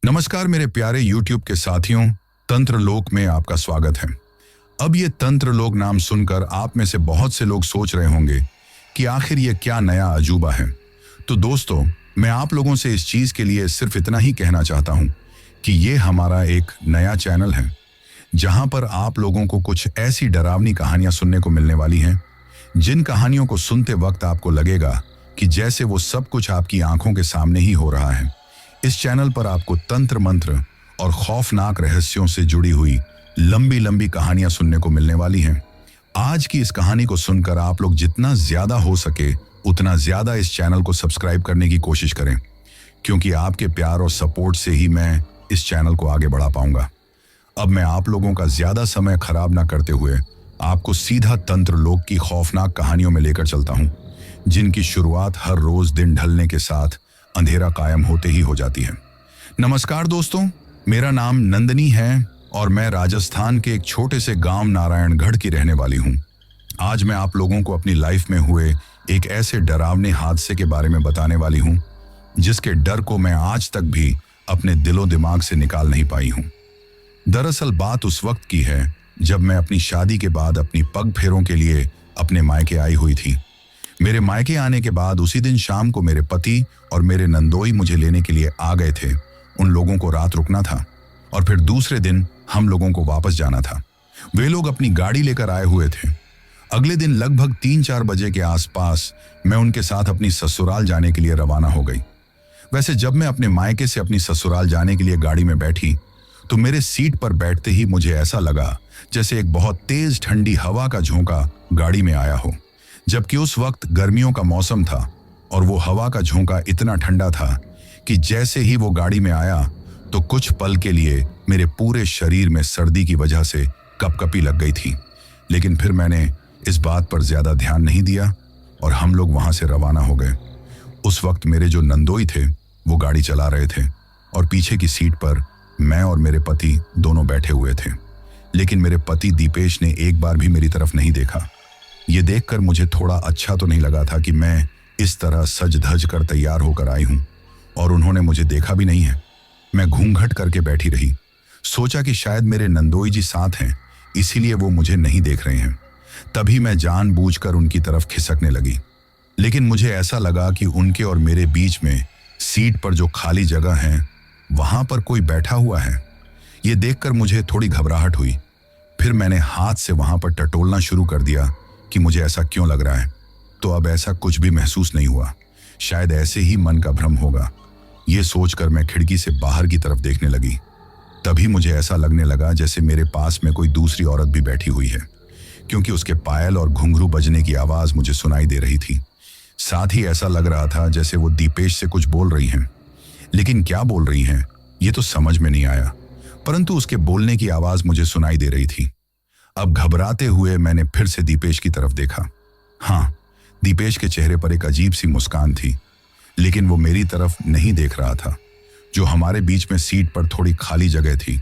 नमस्कार मेरे प्यारे YouTube के साथियों, तंत्र लोक में आपका स्वागत है। अब ये तंत्र लोक नाम सुनकर आप में से बहुत से लोग सोच रहे होंगे कि आखिर ये क्या नया अजूबा है। तो दोस्तों, मैं आप लोगों से इस चीज के लिए सिर्फ इतना ही कहना चाहता हूं कि ये हमारा एक नया चैनल है जहां पर आप लोगों को कुछ ऐसी डरावनी कहानियां सुनने को मिलने वाली हैं जिन कहानियों को सुनते वक्त आपको लगेगा कि जैसे वो सब कुछ आपकी आंखों के सामने ही हो रहा है। इस चैनल पर आपको तंत्र मंत्र और खौफनाक रहस्यों से जुड़ी हुई लंबी लंबी कहानियां सुनने को मिलने वाली हैं। आज की इस कहानी को सुनकर आप लोग जितना ज्यादा हो सके उतना ज्यादा इस चैनल को सब्सक्राइब करने की कोशिश करें, क्योंकि आपके प्यार और सपोर्ट से ही मैं इस चैनल को आगे बढ़ा पाऊंगा। अब मैं आप लोगों का ज्यादा समय खराब ना करते हुए आपको सीधा तंत्र लोक की खौफनाक कहानियों में लेकर चलता हूं, जिनकी शुरुआत हर रोज दिन ढलने के साथ अंधेरा कायम होते ही हो जाती है। नमस्कार दोस्तों, मेरा नाम नंदनी है और मैं राजस्थान के एक छोटे से गांव नारायणगढ़ की रहने वाली हूं। आज मैं आप लोगों को अपनी लाइफ में हुए एक ऐसे डरावने हादसे के बारे में बताने वाली हूं जिसके डर को मैं आज तक भी अपने दिलो दिमाग से निकाल नहीं पाई हूं। दरअसल बात उस वक्त की है जब मैं अपनी शादी के बाद अपनी पग फेरों के लिए अपने मायके आई हुई थी। मेरे मायके आने के बाद उसी दिन शाम को मेरे पति और मेरे नंदोई मुझे लेने के लिए आ गए थे। उन लोगों को रात रुकना था और फिर दूसरे दिन हम लोगों को वापस जाना था। वे लोग अपनी गाड़ी लेकर आए हुए थे। अगले दिन लगभग 3-4 बजे के आसपास मैं उनके साथ अपनी ससुराल जाने के लिए रवाना हो गई। वैसे जब मैं अपने मायके से अपनी ससुराल जाने के लिए गाड़ी में बैठी तो मेरे सीट पर बैठते ही मुझे ऐसा लगा जैसे एक बहुत तेज ठंडी हवा का झोंका गाड़ी में आया हो, जबकि उस वक्त गर्मियों का मौसम था और वो हवा का झोंका इतना ठंडा था कि जैसे ही वो गाड़ी में आया तो कुछ पल के लिए मेरे पूरे शरीर में सर्दी की वजह से कपकपी लग गई थी। लेकिन फिर मैंने इस बात पर ज्यादा ध्यान नहीं दिया और हम लोग वहां से रवाना हो गए। उस वक्त मेरे जो नंदोई थे वो गाड़ी चला रहे थे और पीछे की सीट पर मैं और मेरे पति दोनों बैठे हुए थे। लेकिन मेरे पति दीपेश ने एक बार भी मेरी तरफ नहीं देखा। ये देखकर मुझे थोड़ा अच्छा तो नहीं लगा था कि मैं इस तरह सज धज कर तैयार होकर आई हूं और उन्होंने मुझे देखा भी नहीं है। मैं घूंघट करके बैठी रही। सोचा कि शायद मेरे नंदोई जी साथ हैं, इसीलिए वो मुझे नहीं देख रहे हैं। तभी मैं जानबूझकर उनकी तरफ खिसकने लगी। लेकिन मुझे ऐसा लगा कि उनके और मेरे बीच में सीट पर जो खाली जगह है वहां पर कोई बैठा हुआ है। ये देखकर मुझे थोड़ी घबराहट हुई। फिर मैंने हाथ से वहां पर टटोलना शुरू कर दिया कि मुझे ऐसा क्यों लग रहा है। तो अब ऐसा कुछ भी महसूस नहीं हुआ। शायद ऐसे ही मन का भ्रम होगा। ये सोचकर मैं खिड़की से बाहर की तरफ देखने लगी। तभी मुझे ऐसा लगने लगा जैसे मेरे पास में कोई दूसरी औरत भी बैठी हुई है, क्योंकि उसके पायल और घुंघरू बजने की आवाज मुझे सुनाई दे रही थी। साथ ही ऐसा लग रहा था जैसे वो दीपेश से कुछ बोल रही हैं। लेकिन क्या बोल रही हैं ये तो समझ में नहीं आया, परंतु उसके बोलने की आवाज मुझे सुनाई दे रही थी। अब घबराते हुए मैंने फिर से दीपेश की तरफ देखा। हाँ, दीपेश के चेहरे पर एक अजीब सी मुस्कान थी, लेकिन वो मेरी तरफ नहीं देख रहा था। जो हमारे बीच में सीट पर थोड़ी खाली जगह थी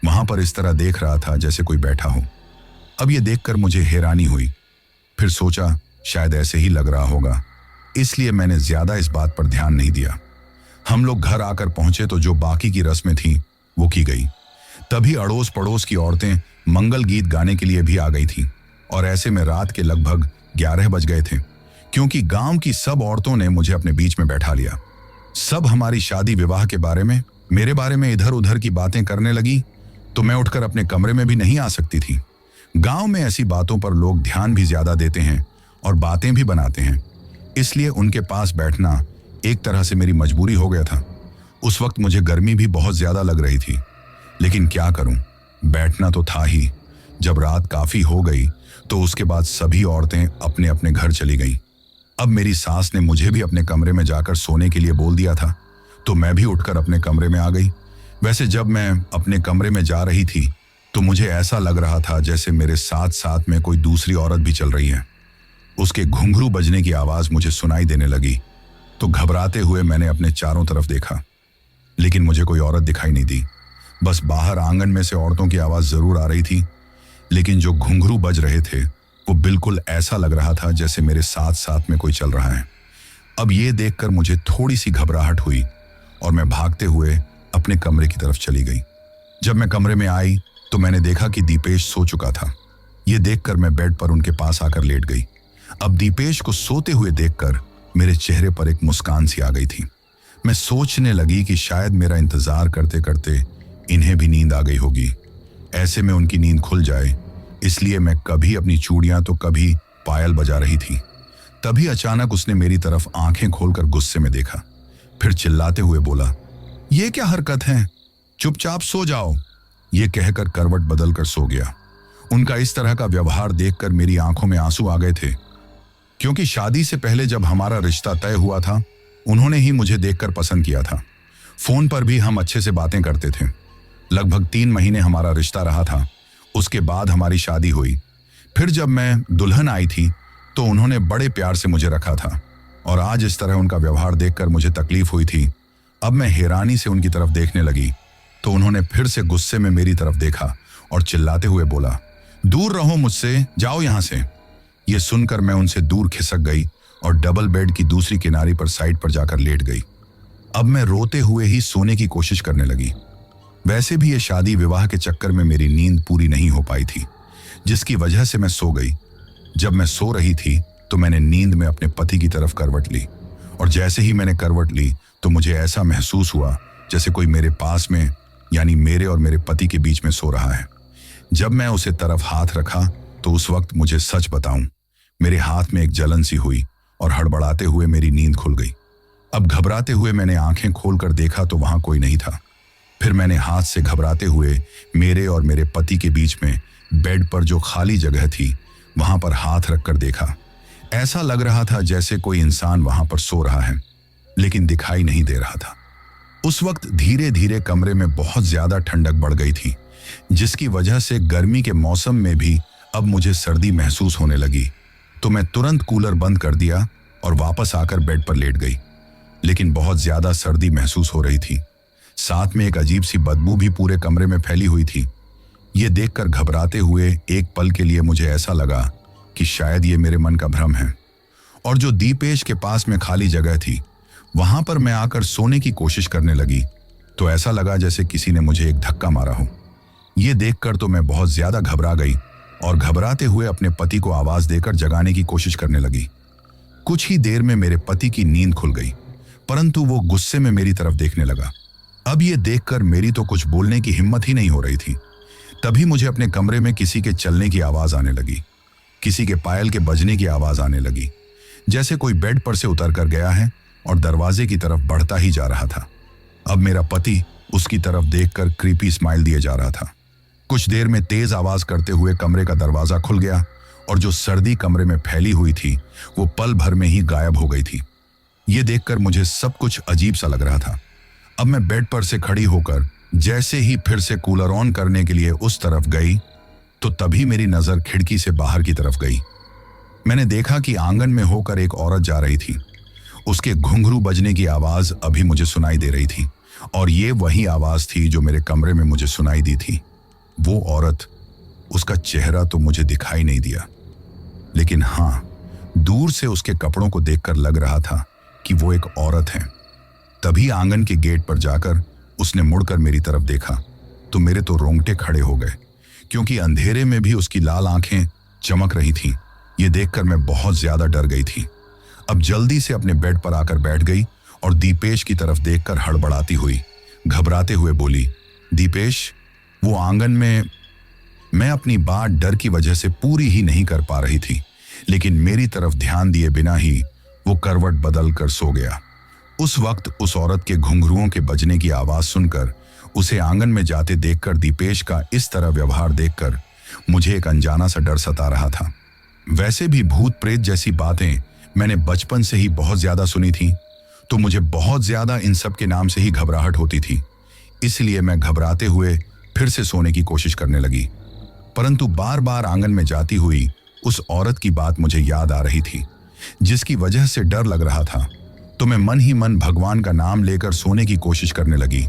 वहां पर इस तरह देख रहा था जैसे कोई बैठा हो। अब ये देखकर मुझे हैरानी हुई। फिर सोचा शायद ऐसे ही लग रहा होगा, इसलिए मैंने ज्यादा इस बात पर ध्यान नहीं दिया। हम लोग घर आकर पहुंचे तो जो बाकी की रस्में थीं वो की गई। तभी अड़ोस पड़ोस की औरतें मंगल गीत गाने के लिए भी आ गई थी और ऐसे में रात के लगभग 11 बज गए थे, क्योंकि गांव की सब औरतों ने मुझे अपने बीच में बैठा लिया। सब हमारी शादी विवाह के बारे में, मेरे बारे में इधर उधर की बातें करने लगी तो मैं उठकर अपने कमरे में भी नहीं आ सकती थी। गांव में ऐसी बातों पर लोग ध्यान भी ज्यादा देते हैं और बातें भी बनाते हैं, इसलिए उनके पास बैठना एक तरह से मेरी मजबूरी हो गया था। उस वक्त मुझे गर्मी भी बहुत ज्यादा लग रही थी, लेकिन क्या करूं, बैठना तो था ही। जब रात काफी हो गई तो उसके बाद सभी औरतें अपने अपने घर चली गईं। अब मेरी सास ने मुझे भी अपने कमरे में जाकर सोने के लिए बोल दिया था, तो मैं भी उठकर अपने कमरे में आ गई। वैसे जब मैं अपने कमरे में जा रही थी तो मुझे ऐसा लग रहा था जैसे मेरे साथ साथ में कोई दूसरी औरत भी चल रही है। उसके घुंघरू बजने की आवाज मुझे सुनाई देने लगी तो घबराते हुए मैंने अपने चारों तरफ देखा, लेकिन मुझे कोई औरत दिखाई नहीं दी। बस बाहर आंगन में से औरतों की आवाज जरूर आ रही थी, लेकिन जो घुंघरू बज रहे थे वो बिल्कुल ऐसा लग रहा था जैसे मेरे साथ साथ में कोई चल रहा है। अब ये देखकर मुझे थोड़ी सी घबराहट हुई और मैं भागते हुए अपने कमरे की तरफ चली गई। जब मैं कमरे में आई तो मैंने देखा कि दीपेश सो चुका था। ये देखकर मैं बेड पर उनके पास आकर लेट गई। अब दीपेश को सोते हुए देखकर मेरे चेहरे पर एक मुस्कान सी आ गई थी। मैं सोचने लगी कि शायद मेरा इंतजार करते करते इन्हें भी नींद आ गई होगी। ऐसे में उनकी नींद खुल जाए, इसलिए मैं कभी अपनी चूड़ियां तो कभी पायल बजा रही थी। तभी अचानक उसने मेरी तरफ आंखें खोलकर गुस्से में देखा, फिर चिल्लाते हुए बोला, ये क्या हरकत है, चुपचाप सो जाओ। ये कहकर करवट बदलकर सो गया। उनका इस तरह का व्यवहार देखकर मेरी आंखों में आंसू आ गए थे, क्योंकि शादी से पहले जब हमारा रिश्ता तय हुआ था उन्होंने ही मुझे देखकर पसंद किया था। फोन पर भी हम अच्छे से बातें करते थे। लगभग 3 महीने हमारा रिश्ता रहा था। उसके बाद हमारी शादी हुई। फिर जब मैं दुल्हन आई थी तो उन्होंने बड़े प्यार से मुझे रखा था, और आज इस तरह उनका व्यवहार देखकर मुझे तकलीफ हुई थी। अब मैं हैरानी से उनकी तरफ देखने लगी तो उन्होंने फिर से गुस्से में मेरी तरफ देखा और चिल्लाते हुए बोला, दूर रहो मुझसे, जाओ यहां से। ये सुनकर मैं उनसे दूर खिसक गई और डबल बेड की दूसरी किनारी पर साइड पर जाकर लेट गई। अब मैं रोते हुए ही सोने की कोशिश करने लगी। वैसे भी ये शादी विवाह के चक्कर में मेरी नींद पूरी नहीं हो पाई थी, जिसकी वजह से मैं सो गई। जब मैं सो रही थी तो मैंने नींद में अपने पति की तरफ करवट ली, और जैसे ही मैंने करवट ली तो मुझे ऐसा महसूस हुआ जैसे कोई मेरे पास में, यानी मेरे और मेरे पति के बीच में सो रहा है। जब मैं उसे तरफ हाथ रखा तो उस वक्त, मुझे सच बताऊं, मेरे हाथ में एक जलन सी हुई और हड़बड़ाते हुए मेरी नींद खुल गई। अब घबराते हुए मैंने आंखें खोलकर देखा तो वहां कोई नहीं था। फिर मैंने हाथ से घबराते हुए मेरे और मेरे पति के बीच में बेड पर जो खाली जगह थी वहां पर हाथ रखकर देखा। ऐसा लग रहा था जैसे कोई इंसान वहां पर सो रहा है, लेकिन दिखाई नहीं दे रहा था। उस वक्त धीरे धीरे कमरे में बहुत ज्यादा ठंडक बढ़ गई थी, जिसकी वजह से गर्मी के मौसम में भी अब मुझे सर्दी महसूस होने लगी। तो मैं तुरंत कूलर बंद कर दिया और वापस आकर बेड पर लेट गई। लेकिन बहुत ज्यादा सर्दी महसूस हो रही थी। साथ में एक अजीब सी बदबू भी पूरे कमरे में फैली हुई थी। ये देखकर घबराते हुए एक पल के लिए मुझे ऐसा लगा कि शायद ये मेरे मन का भ्रम है। और जो दीपेश के पास में खाली जगह थी वहां पर मैं आकर सोने की कोशिश करने लगी तो ऐसा लगा जैसे किसी ने मुझे एक धक्का मारा हो। ये देखकर तो मैं बहुत ज्यादा घबरा गई और घबराते हुए अपने पति को आवाज देकर जगाने की कोशिश करने लगी। कुछ ही देर में मेरे पति की नींद खुल गई, परंतु वो गुस्से में मेरी तरफ देखने लगा। अब ये देखकर मेरी तो कुछ बोलने की हिम्मत ही नहीं हो रही थी। तभी मुझे अपने कमरे में किसी के चलने की आवाज आने लगी, किसी के पायल के बजने की आवाज आने लगी, जैसे कोई बेड पर से उतर कर गया है और दरवाजे की तरफ बढ़ता ही जा रहा था। अब मेरा पति उसकी तरफ देखकर क्रीपी स्माइल दिए जा रहा था। कुछ देर में तेज आवाज करते हुए कमरे का दरवाजा खुल गया और जो सर्दी कमरे में फैली हुई थी वो पल भर में ही गायब हो गई थी। ये देखकर मुझे सब कुछ अजीब सा लग रहा था। अब मैं बेड पर से खड़ी होकर जैसे ही फिर से कूलर ऑन करने के लिए उस तरफ गई तो तभी मेरी नजर खिड़की से बाहर की तरफ गई। मैंने देखा कि आंगन में होकर एक औरत जा रही थी। उसके घुंघरू बजने की आवाज अभी मुझे सुनाई दे रही थी, और ये वही आवाज थी जो मेरे कमरे में मुझे सुनाई दी थी। वो औरत, उसका चेहरा तो मुझे दिखाई नहीं दिया, लेकिन हाँ, दूर से उसके कपड़ों को देखकर लग रहा था कि वो एक औरत है। तभी आंगन के गेट पर जाकर उसने मुड़कर मेरी तरफ देखा तो मेरे तो रोंगटे खड़े हो गए, क्योंकि अंधेरे में भी उसकी लाल आंखें चमक रही थीं। ये देखकर मैं बहुत ज्यादा डर गई थी। अब जल्दी से अपने बेड पर आकर बैठ गई और दीपेश की तरफ देखकर हड़बड़ाती हुई, घबराते हुए बोली, दीपेश, वो आंगन में। मैं अपनी बात डर की वजह से पूरी ही नहीं कर पा रही थी, लेकिन मेरी तरफ ध्यान दिए बिना ही वो करवट बदल कर सो गया। उस वक्त उस औरत के घुंघरुओं के बजने की आवाज सुनकर उसे आंगन में जाते देखकर दीपेश का इस तरह व्यवहार देखकर मुझे एक अनजाना सा डर सता रहा था। वैसे भी भूत प्रेत जैसी बातें मैंने बचपन से ही बहुत ज्यादा सुनी थी, तो मुझे बहुत ज्यादा इन सब के नाम से ही घबराहट होती थी। इसलिए मैं घबराते हुए फिर से सोने की कोशिश करने लगी, परंतु बार बार आंगन में जाती हुई उस औरत की बात मुझे याद आ रही थी, जिसकी वजह से डर लग रहा था। तो मैं मन ही मन भगवान का नाम लेकर सोने की कोशिश करने लगी।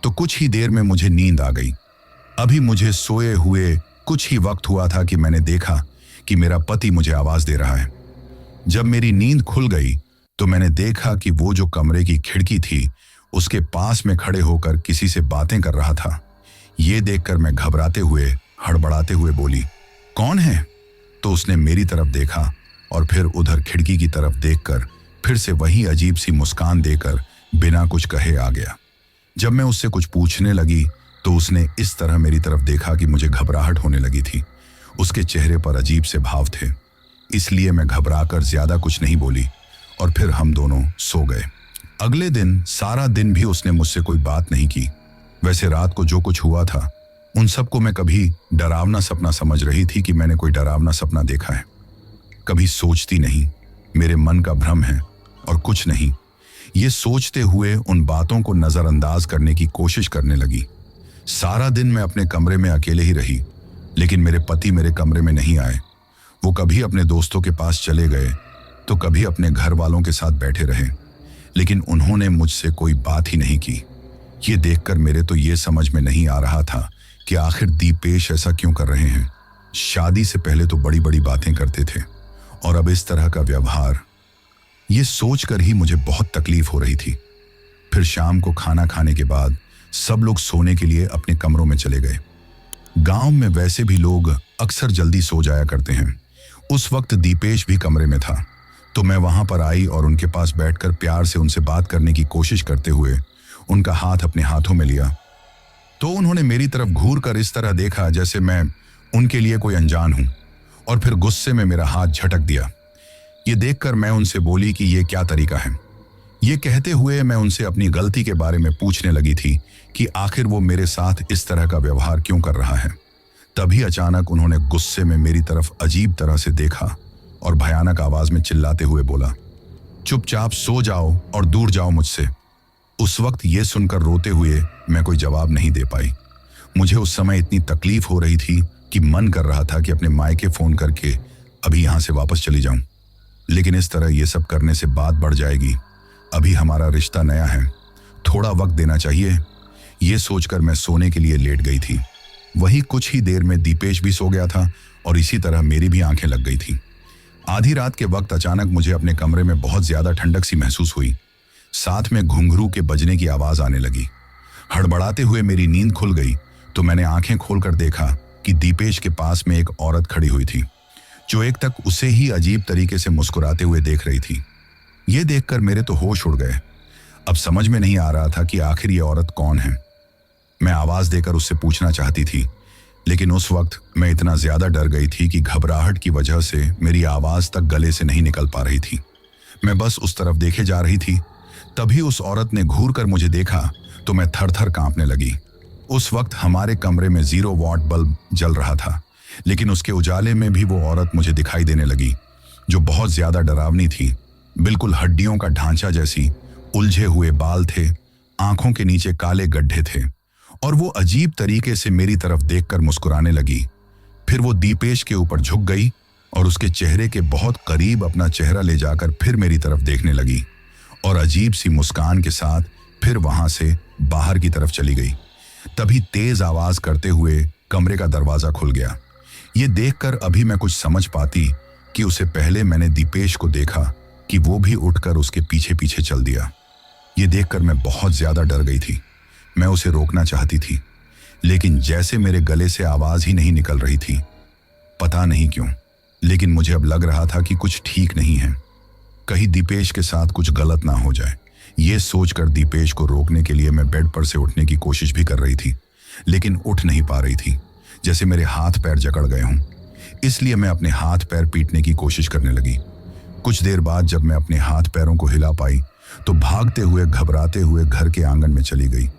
तो कुछ ही देर में मुझे नींद आ गई। अभी मुझे सोए हुए कुछ ही वक्त हुआ था कि मैंने देखा कि मेरा पति मुझे आवाज दे रहा है। जब मेरी नींद खुल गई तो मैंने देखा कि वो जो कमरे की खिड़की थी उसके पास में खड़े होकर किसी से बातें कर रहा था। ये देखकर मैं घबराते हुए, हड़बड़ाते हुए बोली, कौन है? तो उसने मेरी तरफ देखा और फिर उधर खिड़की की तरफ देखकर फिर से वही अजीब सी मुस्कान देकर बिना कुछ कहे आ गया। जब मैं उससे कुछ पूछने लगी तो उसने इस तरह मेरी तरफ देखा कि मुझे घबराहट होने लगी थी। उसके चेहरे पर अजीब से भाव थे, इसलिए मैं घबराकर ज्यादा कुछ नहीं बोली और फिर हम दोनों सो गए। अगले दिन सारा दिन भी उसने मुझसे कोई बात नहीं की। वैसे रात को जो कुछ हुआ था उन सबको मैं कभी डरावना सपना समझ रही थी कि मैंने कोई डरावना सपना देखा है। कभी सोचती नहीं, मेरे मन का भ्रम है और कुछ नहीं। ये सोचते हुए उन बातों को नजरअंदाज करने की कोशिश करने लगी। सारा दिन मैं अपने कमरे में अकेले ही रही, लेकिन मेरे पति मेरे कमरे में नहीं आए। वो कभी अपने दोस्तों के पास चले गए तो कभी अपने घर वालों के साथ बैठे रहे, लेकिन उन्होंने मुझसे कोई बात ही नहीं की। ये देखकर मेरे तो ये समझ में नहीं आ रहा था कि आखिर दीपेश ऐसा क्यों कर रहे हैं। शादी से पहले तो बड़ी बड़ी बातें करते थे और अब इस तरह का व्यवहार, ये सोचकर ही मुझे बहुत तकलीफ हो रही थी। फिर शाम को खाना खाने के बाद सब लोग सोने के लिए अपने कमरों में चले गए। गांव में वैसे भी लोग अक्सर जल्दी सो जाया करते हैं। उस वक्त दीपेश भी कमरे में था, तो मैं वहां पर आई और उनके पास बैठकर प्यार से उनसे बात करने की कोशिश करते हुए उनका हाथ अपने हाथों में लिया। तो उन्होंने मेरी तरफ घूर कर इस तरह देखा जैसे मैं उनके लिए कोई अनजान हूं, और फिर गुस्से में मेरा हाथ झटक दिया। ये देखकर मैं उनसे बोली कि ये क्या तरीका है। ये कहते हुए मैं उनसे अपनी गलती के बारे में पूछने लगी थी कि आखिर वो मेरे साथ इस तरह का व्यवहार क्यों कर रहा है। तभी अचानक उन्होंने गुस्से में मेरी तरफ अजीब तरह से देखा और भयानक आवाज में चिल्लाते हुए बोला, चुपचाप सो जाओ और दूर जाओ मुझसे। उस वक्त ये सुनकर रोते हुए मैं कोई जवाब नहीं दे पाई। मुझे उस समय इतनी तकलीफ हो रही थी कि मन कर रहा था कि अपने मायके फोन करके अभी यहां से वापस चली जाऊं, लेकिन इस तरह ये सब करने से बात बढ़ जाएगी। अभी हमारा रिश्ता नया है, थोड़ा वक्त देना चाहिए। ये सोचकर मैं सोने के लिए लेट गई थी। वही कुछ ही देर में दीपेश भी सो गया था और इसी तरह मेरी भी आंखें लग गई थी। आधी रात के वक्त अचानक मुझे अपने कमरे में बहुत ज्यादा ठंडक सी महसूस हुई। साथ में घुंघरू के बजने की आवाज आने लगी। हड़बड़ाते हुए मेरी नींद खुल गई तो मैंने आंखें खोलकर देखा कि दीपेश के पास में एक औरत खड़ी हुई थी, जो एक तक उसे ही अजीब तरीके से मुस्कुराते हुए देख रही थी। ये देखकर मेरे तो होश उड़ गए। अब समझ में नहीं आ रहा था कि आखिर ये औरत कौन है। मैं आवाज देकर उससे पूछना चाहती थी, लेकिन उस वक्त मैं इतना ज्यादा डर गई थी कि घबराहट की वजह से मेरी आवाज तक गले से नहीं निकल पा रही थी। मैं बस उस तरफ देखे जा रही थी। तभी उस औरत ने घूर कर मुझे देखा तो मैं थर थर कांपने लगी। उस वक्त हमारे कमरे में 0 वॉट बल्ब जल रहा था, लेकिन उसके उजाले में भी वो औरत मुझे दिखाई देने लगी, जो बहुत ज्यादा डरावनी थी। बिल्कुल हड्डियों का ढांचा जैसी, उलझे हुए बाल थे, आंखों के नीचे काले गड्ढे थे, और वो अजीब तरीके से मेरी तरफ देखकर मुस्कुराने लगी। फिर वो दीपेश के ऊपर झुक गई और उसके चेहरे के बहुत करीब अपना चेहरा ले जाकर फिर मेरी तरफ देखने लगी और अजीब सी मुस्कान के साथ फिर वहां से बाहर की तरफ चली गई। तभी तेज आवाज करते हुए कमरे का दरवाजा खुल गया। ये देखकर अभी मैं कुछ समझ पाती कि उसे पहले मैंने दीपेश को देखा कि वो भी उठकर उसके पीछे पीछे चल दिया। ये देखकर मैं बहुत ज्यादा डर गई थी। मैं उसे रोकना चाहती थी, लेकिन जैसे मेरे गले से आवाज ही नहीं निकल रही थी। पता नहीं क्यों, लेकिन मुझे अब लग रहा था कि कुछ ठीक नहीं है। कहीं दीपेश के साथ कुछ गलत ना हो जाए। ये सोचकर दीपेश को रोकने के लिए मैं बेड पर से उठने की कोशिश भी कर रही थी, लेकिन उठ नहीं पा रही थी, जैसे मेरे हाथ पैर जकड़ गए हों। इसलिए मैं अपने हाथ पैर पीटने की कोशिश करने लगी। कुछ देर बाद जब मैं अपने हाथ पैरों को हिला पाई तो भागते हुए घबराते हुए घर के आंगन में चली गई।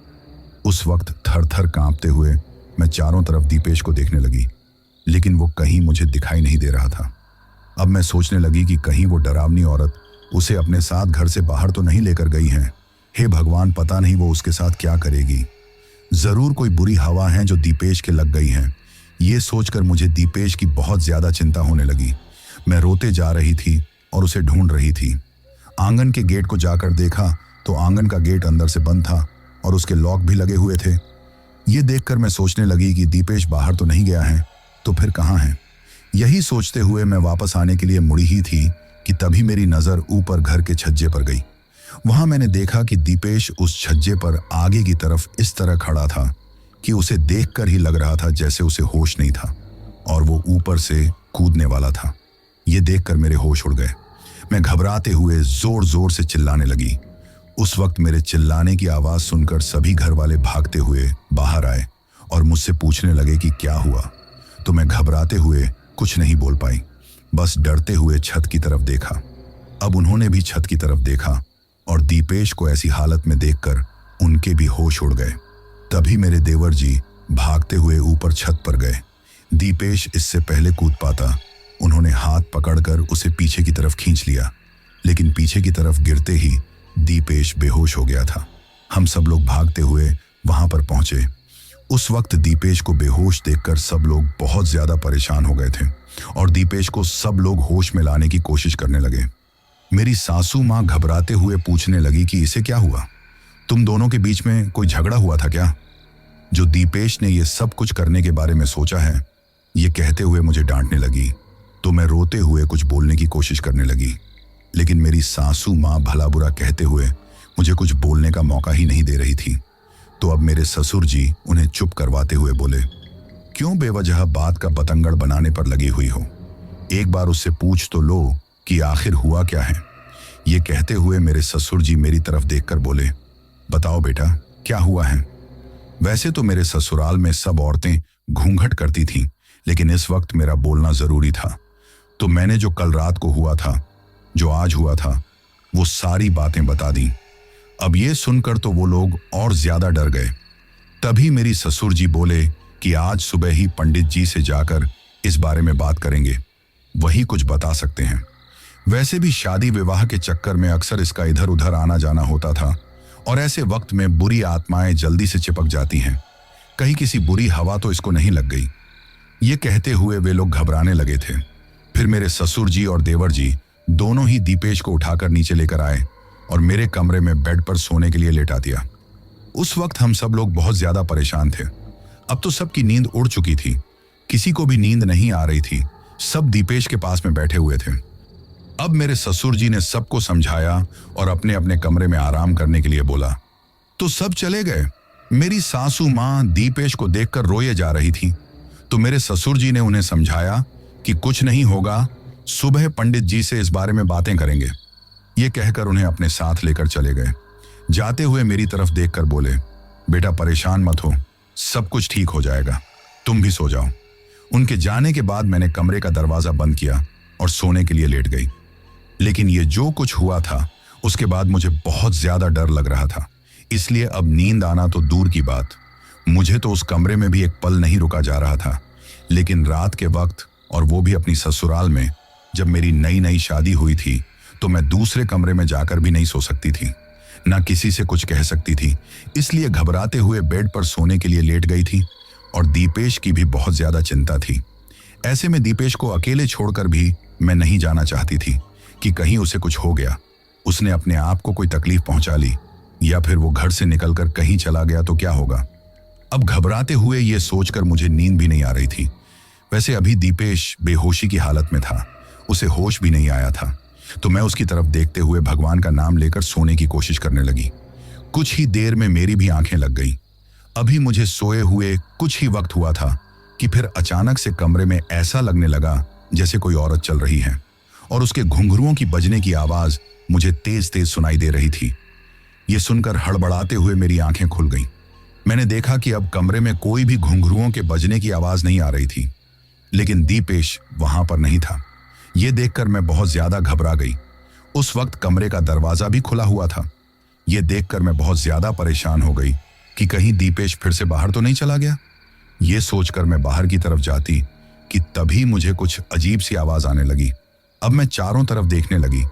उस वक्त थर थर कांपते हुए मैं चारों तरफ दीपेश को देखने लगी, लेकिन वो कहीं मुझे दिखाई नहीं दे रहा था। अब मैं सोचने लगी कि कहीं वो डरावनी औरत उसे अपने साथ घर से बाहर तो नहीं लेकर गई है। हे भगवान, पता नहीं वो उसके साथ क्या करेगी। जरूर कोई बुरी हवा है जो दीपेश के लग गई है। ये सोचकर मुझे दीपेश की बहुत ज्यादा चिंता होने लगी। मैं रोते जा रही थी और उसे ढूंढ रही थी। आंगन के गेट को जाकर देखा तो आंगन का गेट अंदर से बंद था और उसके लॉक भी लगे हुए थे। ये देखकर मैं सोचने लगी कि दीपेश बाहर तो नहीं गया है, तो फिर कहाँ है। यही सोचते हुए मैं वापस आने के लिए मुड़ी ही थी कि तभी मेरी नजर ऊपर घर के छज्जे पर गई। वहां मैंने देखा कि दीपेश उस छज्जे पर आगे की तरफ इस तरह खड़ा था कि उसे देखकर ही लग रहा था जैसे उसे होश नहीं था और वो ऊपर से कूदने वाला था। ये देखकर मेरे होश उड़ गए। मैं घबराते हुए जोर जोर से चिल्लाने लगी। उस वक्त मेरे चिल्लाने की आवाज सुनकर सभी घर वाले भागते हुए बाहर आए और मुझसे पूछने लगे कि क्या हुआ। तो मैं घबराते हुए कुछ नहीं बोल पाई, बस डरते हुए छत की तरफ देखा। अब उन्होंने भी छत की तरफ देखा और दीपेश को ऐसी हालत में देखकर उनके भी होश उड़ गए। तभी मेरे देवर जी भागते हुए ऊपर छत पर गए। दीपेश इससे पहले कूद पाता, उन्होंने हाथ पकड़कर उसे पीछे की तरफ खींच लिया, लेकिन पीछे की तरफ गिरते ही दीपेश बेहोश हो गया था। हम सब लोग भागते हुए वहां पर पहुंचे। उस वक्त दीपेश को बेहोश देखकर सब लोग बहुत ज्यादा परेशान हो गए थे और दीपेश को सब लोग होश में लाने की कोशिश करने लगे। मेरी सासू माँ घबराते हुए पूछने लगी कि इसे क्या हुआ, तुम दोनों के बीच में कोई झगड़ा हुआ था क्या? जो दीपेश ने ये सब कुछ करने के बारे में सोचा है, ये कहते हुए मुझे डांटने लगी। तो मैं रोते हुए कुछ बोलने की कोशिश करने लगी, लेकिन मेरी सासू माँ भला बुरा कहते हुए मुझे कुछ बोलने का मौका ही नहीं दे रही थी। तो अब मेरे ससुर जी उन्हें चुप करवाते हुए बोले, क्यों बेवजह बात का बतंगड़ बनाने पर लगी हुई हो? एक बार उससे पूछ तो लो कि आखिर हुआ क्या है। ये कहते हुए मेरे ससुर जी मेरी तरफ देखकर बोले, बताओ बेटा, क्या हुआ है? वैसे तो मेरे ससुराल में सब औरतें घूंघट करती थीं, लेकिन इस वक्त मेरा बोलना जरूरी था। तो मैंने जो कल रात को हुआ था, जो आज हुआ था, वो सारी बातें बता दी। अब ये सुनकर तो वो लोग और ज्यादा डर गए। तभी मेरी ससुर जी बोले कि आज सुबह ही पंडित जी से जाकर इस बारे में बात करेंगे, वही कुछ बता सकते हैं। वैसे भी शादी विवाह के चक्कर में अक्सर इसका इधर उधर आना जाना होता था और ऐसे वक्त में बुरी आत्माएं जल्दी से चिपक जाती हैं। कहीं किसी बुरी हवा तो इसको नहीं लग गई। ये कहते हुए वे लोग घबराने लगे थे। फिर मेरे ससुर जी और देवर जी दोनों ही दीपेश को उठाकर नीचे लेकर आए और मेरे कमरे में बेड पर सोने के लिए लेटा दिया। उस वक्त हम सब लोग बहुत ज्यादा परेशान थे। अब तो सबकी नींद उड़ चुकी थी, किसी को भी नींद नहीं आ रही थी। सब दीपेश के पास में बैठे हुए थे। अब मेरे ससुर जी ने सबको समझाया और अपने अपने कमरे में आराम करने के लिए बोला। तो सब चले गए। मेरी सासू माँ दीपेश को देखकर रोए जा रही थी। तो मेरे ससुर जी ने उन्हें समझाया कि कुछ नहीं होगा, सुबह पंडित जी से इस बारे में बातें करेंगे। ये कहकर उन्हें अपने साथ लेकर चले गए। जाते हुए मेरी तरफ देखकर बोले, बेटा परेशान मत हो, सब कुछ ठीक हो जाएगा, तुम भी सो जाओ। उनके जाने के बाद मैंने कमरे का दरवाजा बंद किया और सोने के लिए लेट गई। लेकिन ये जो कुछ हुआ था उसके बाद मुझे बहुत ज्यादा डर लग रहा था, इसलिए अब नींद आना तो दूर की बात, मुझे तो उस कमरे में भी एक पल नहीं रुका जा रहा था। लेकिन रात के वक्त, और वो भी अपनी ससुराल में, जब मेरी नई नई शादी हुई थी, तो मैं दूसरे कमरे में जाकर भी नहीं सो सकती थी, ना किसी से कुछ कह सकती थी। इसलिए घबराते हुए बेड पर सोने के लिए लेट गई थी और दीपेश की भी बहुत ज्यादा चिंता थी। ऐसे में दीपेश को अकेले छोड़कर भी मैं नहीं जाना चाहती थी कि कहीं उसे कुछ हो गया, उसने अपने आप को कोई तकलीफ पहुंचा ली, या फिर वो घर से निकलकर कहीं चला गया तो क्या होगा। अब घबराते हुए ये सोचकर मुझे नींद भी नहीं आ रही थी। वैसे अभी दीपेश बेहोशी की हालत में था, उसे होश भी नहीं आया था। तो मैं उसकी तरफ देखते हुए भगवान का नाम लेकर सोने की कोशिश करने लगी। कुछ ही देर में मेरी भी आंखें लग गई। अभी मुझे सोए हुए कुछ ही वक्त हुआ था कि फिर अचानक से कमरे में ऐसा लगने लगा जैसे कोई औरत चल रही है और उसके घुंघरुओं की बजने की आवाज मुझे तेज तेज सुनाई दे रही थी। ये सुनकर हड़बड़ाते हुए मेरी आंखें खुल गईं। मैंने देखा कि अब कमरे में कोई भी घुंघरुओं के बजने की आवाज नहीं आ रही थी, लेकिन दीपेश वहां पर नहीं था। ये देखकर मैं बहुत ज्यादा घबरा गई। उस वक्त कमरे का दरवाजा भी खुला हुआ था। ये देखकर मैं बहुत ज्यादा परेशान हो गई कि कहीं दीपेश फिर से बाहर तो नहीं चला गया। ये सोचकर मैं बाहर की तरफ जाती कि तभी मुझे कुछ अजीब सी आवाज आने लगी। अब मैं चारों तरफ देखने लगी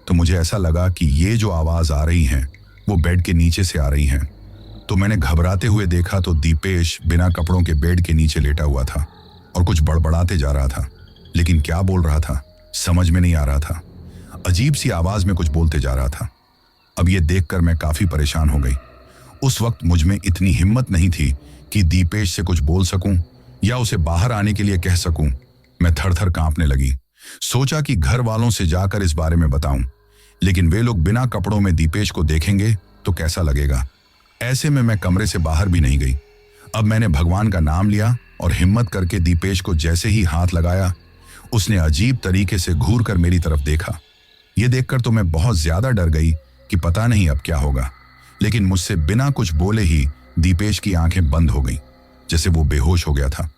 तो मुझे ऐसा लगा कि ये जो आवाज आ रही है वो बेड के नीचे से आ रही है। तो मैंने घबराते हुए देखा तो दीपेश बिना कपड़ों के बेड के नीचे लेटा हुआ था और कुछ बड़बड़ाते जा रहा था, लेकिन क्या बोल रहा था समझ में नहीं आ रहा था। अजीब सी आवाज में कुछ बोलते जा रहा था। अब ये देखकर मैं काफी परेशान हो गई। उस वक्त मुझ में इतनी हिम्मत नहीं थी कि दीपेश से कुछ बोल सकूं या उसे बाहर आने के लिए कह सकूं। मैं थर थर कांपने लगी। सोचा कि घर वालों से जाकर इस बारे में बताऊं, लेकिन वे लोग बिना कपड़ों में दीपेश को देखेंगे तो कैसा लगेगा। ऐसे में मैं कमरे से बाहर भी नहीं गई। अब मैंने भगवान का नाम लिया और हिम्मत करके दीपेश को जैसे ही हाथ लगाया, उसने अजीब तरीके से घूर कर मेरी तरफ देखा। यह देखकर तो मैं बहुत ज्यादा डर गई कि पता नहीं अब क्या होगा, लेकिन मुझसे बिना कुछ बोले ही दीपेश की आंखें बंद हो गईं, जैसे वो बेहोश हो गया था।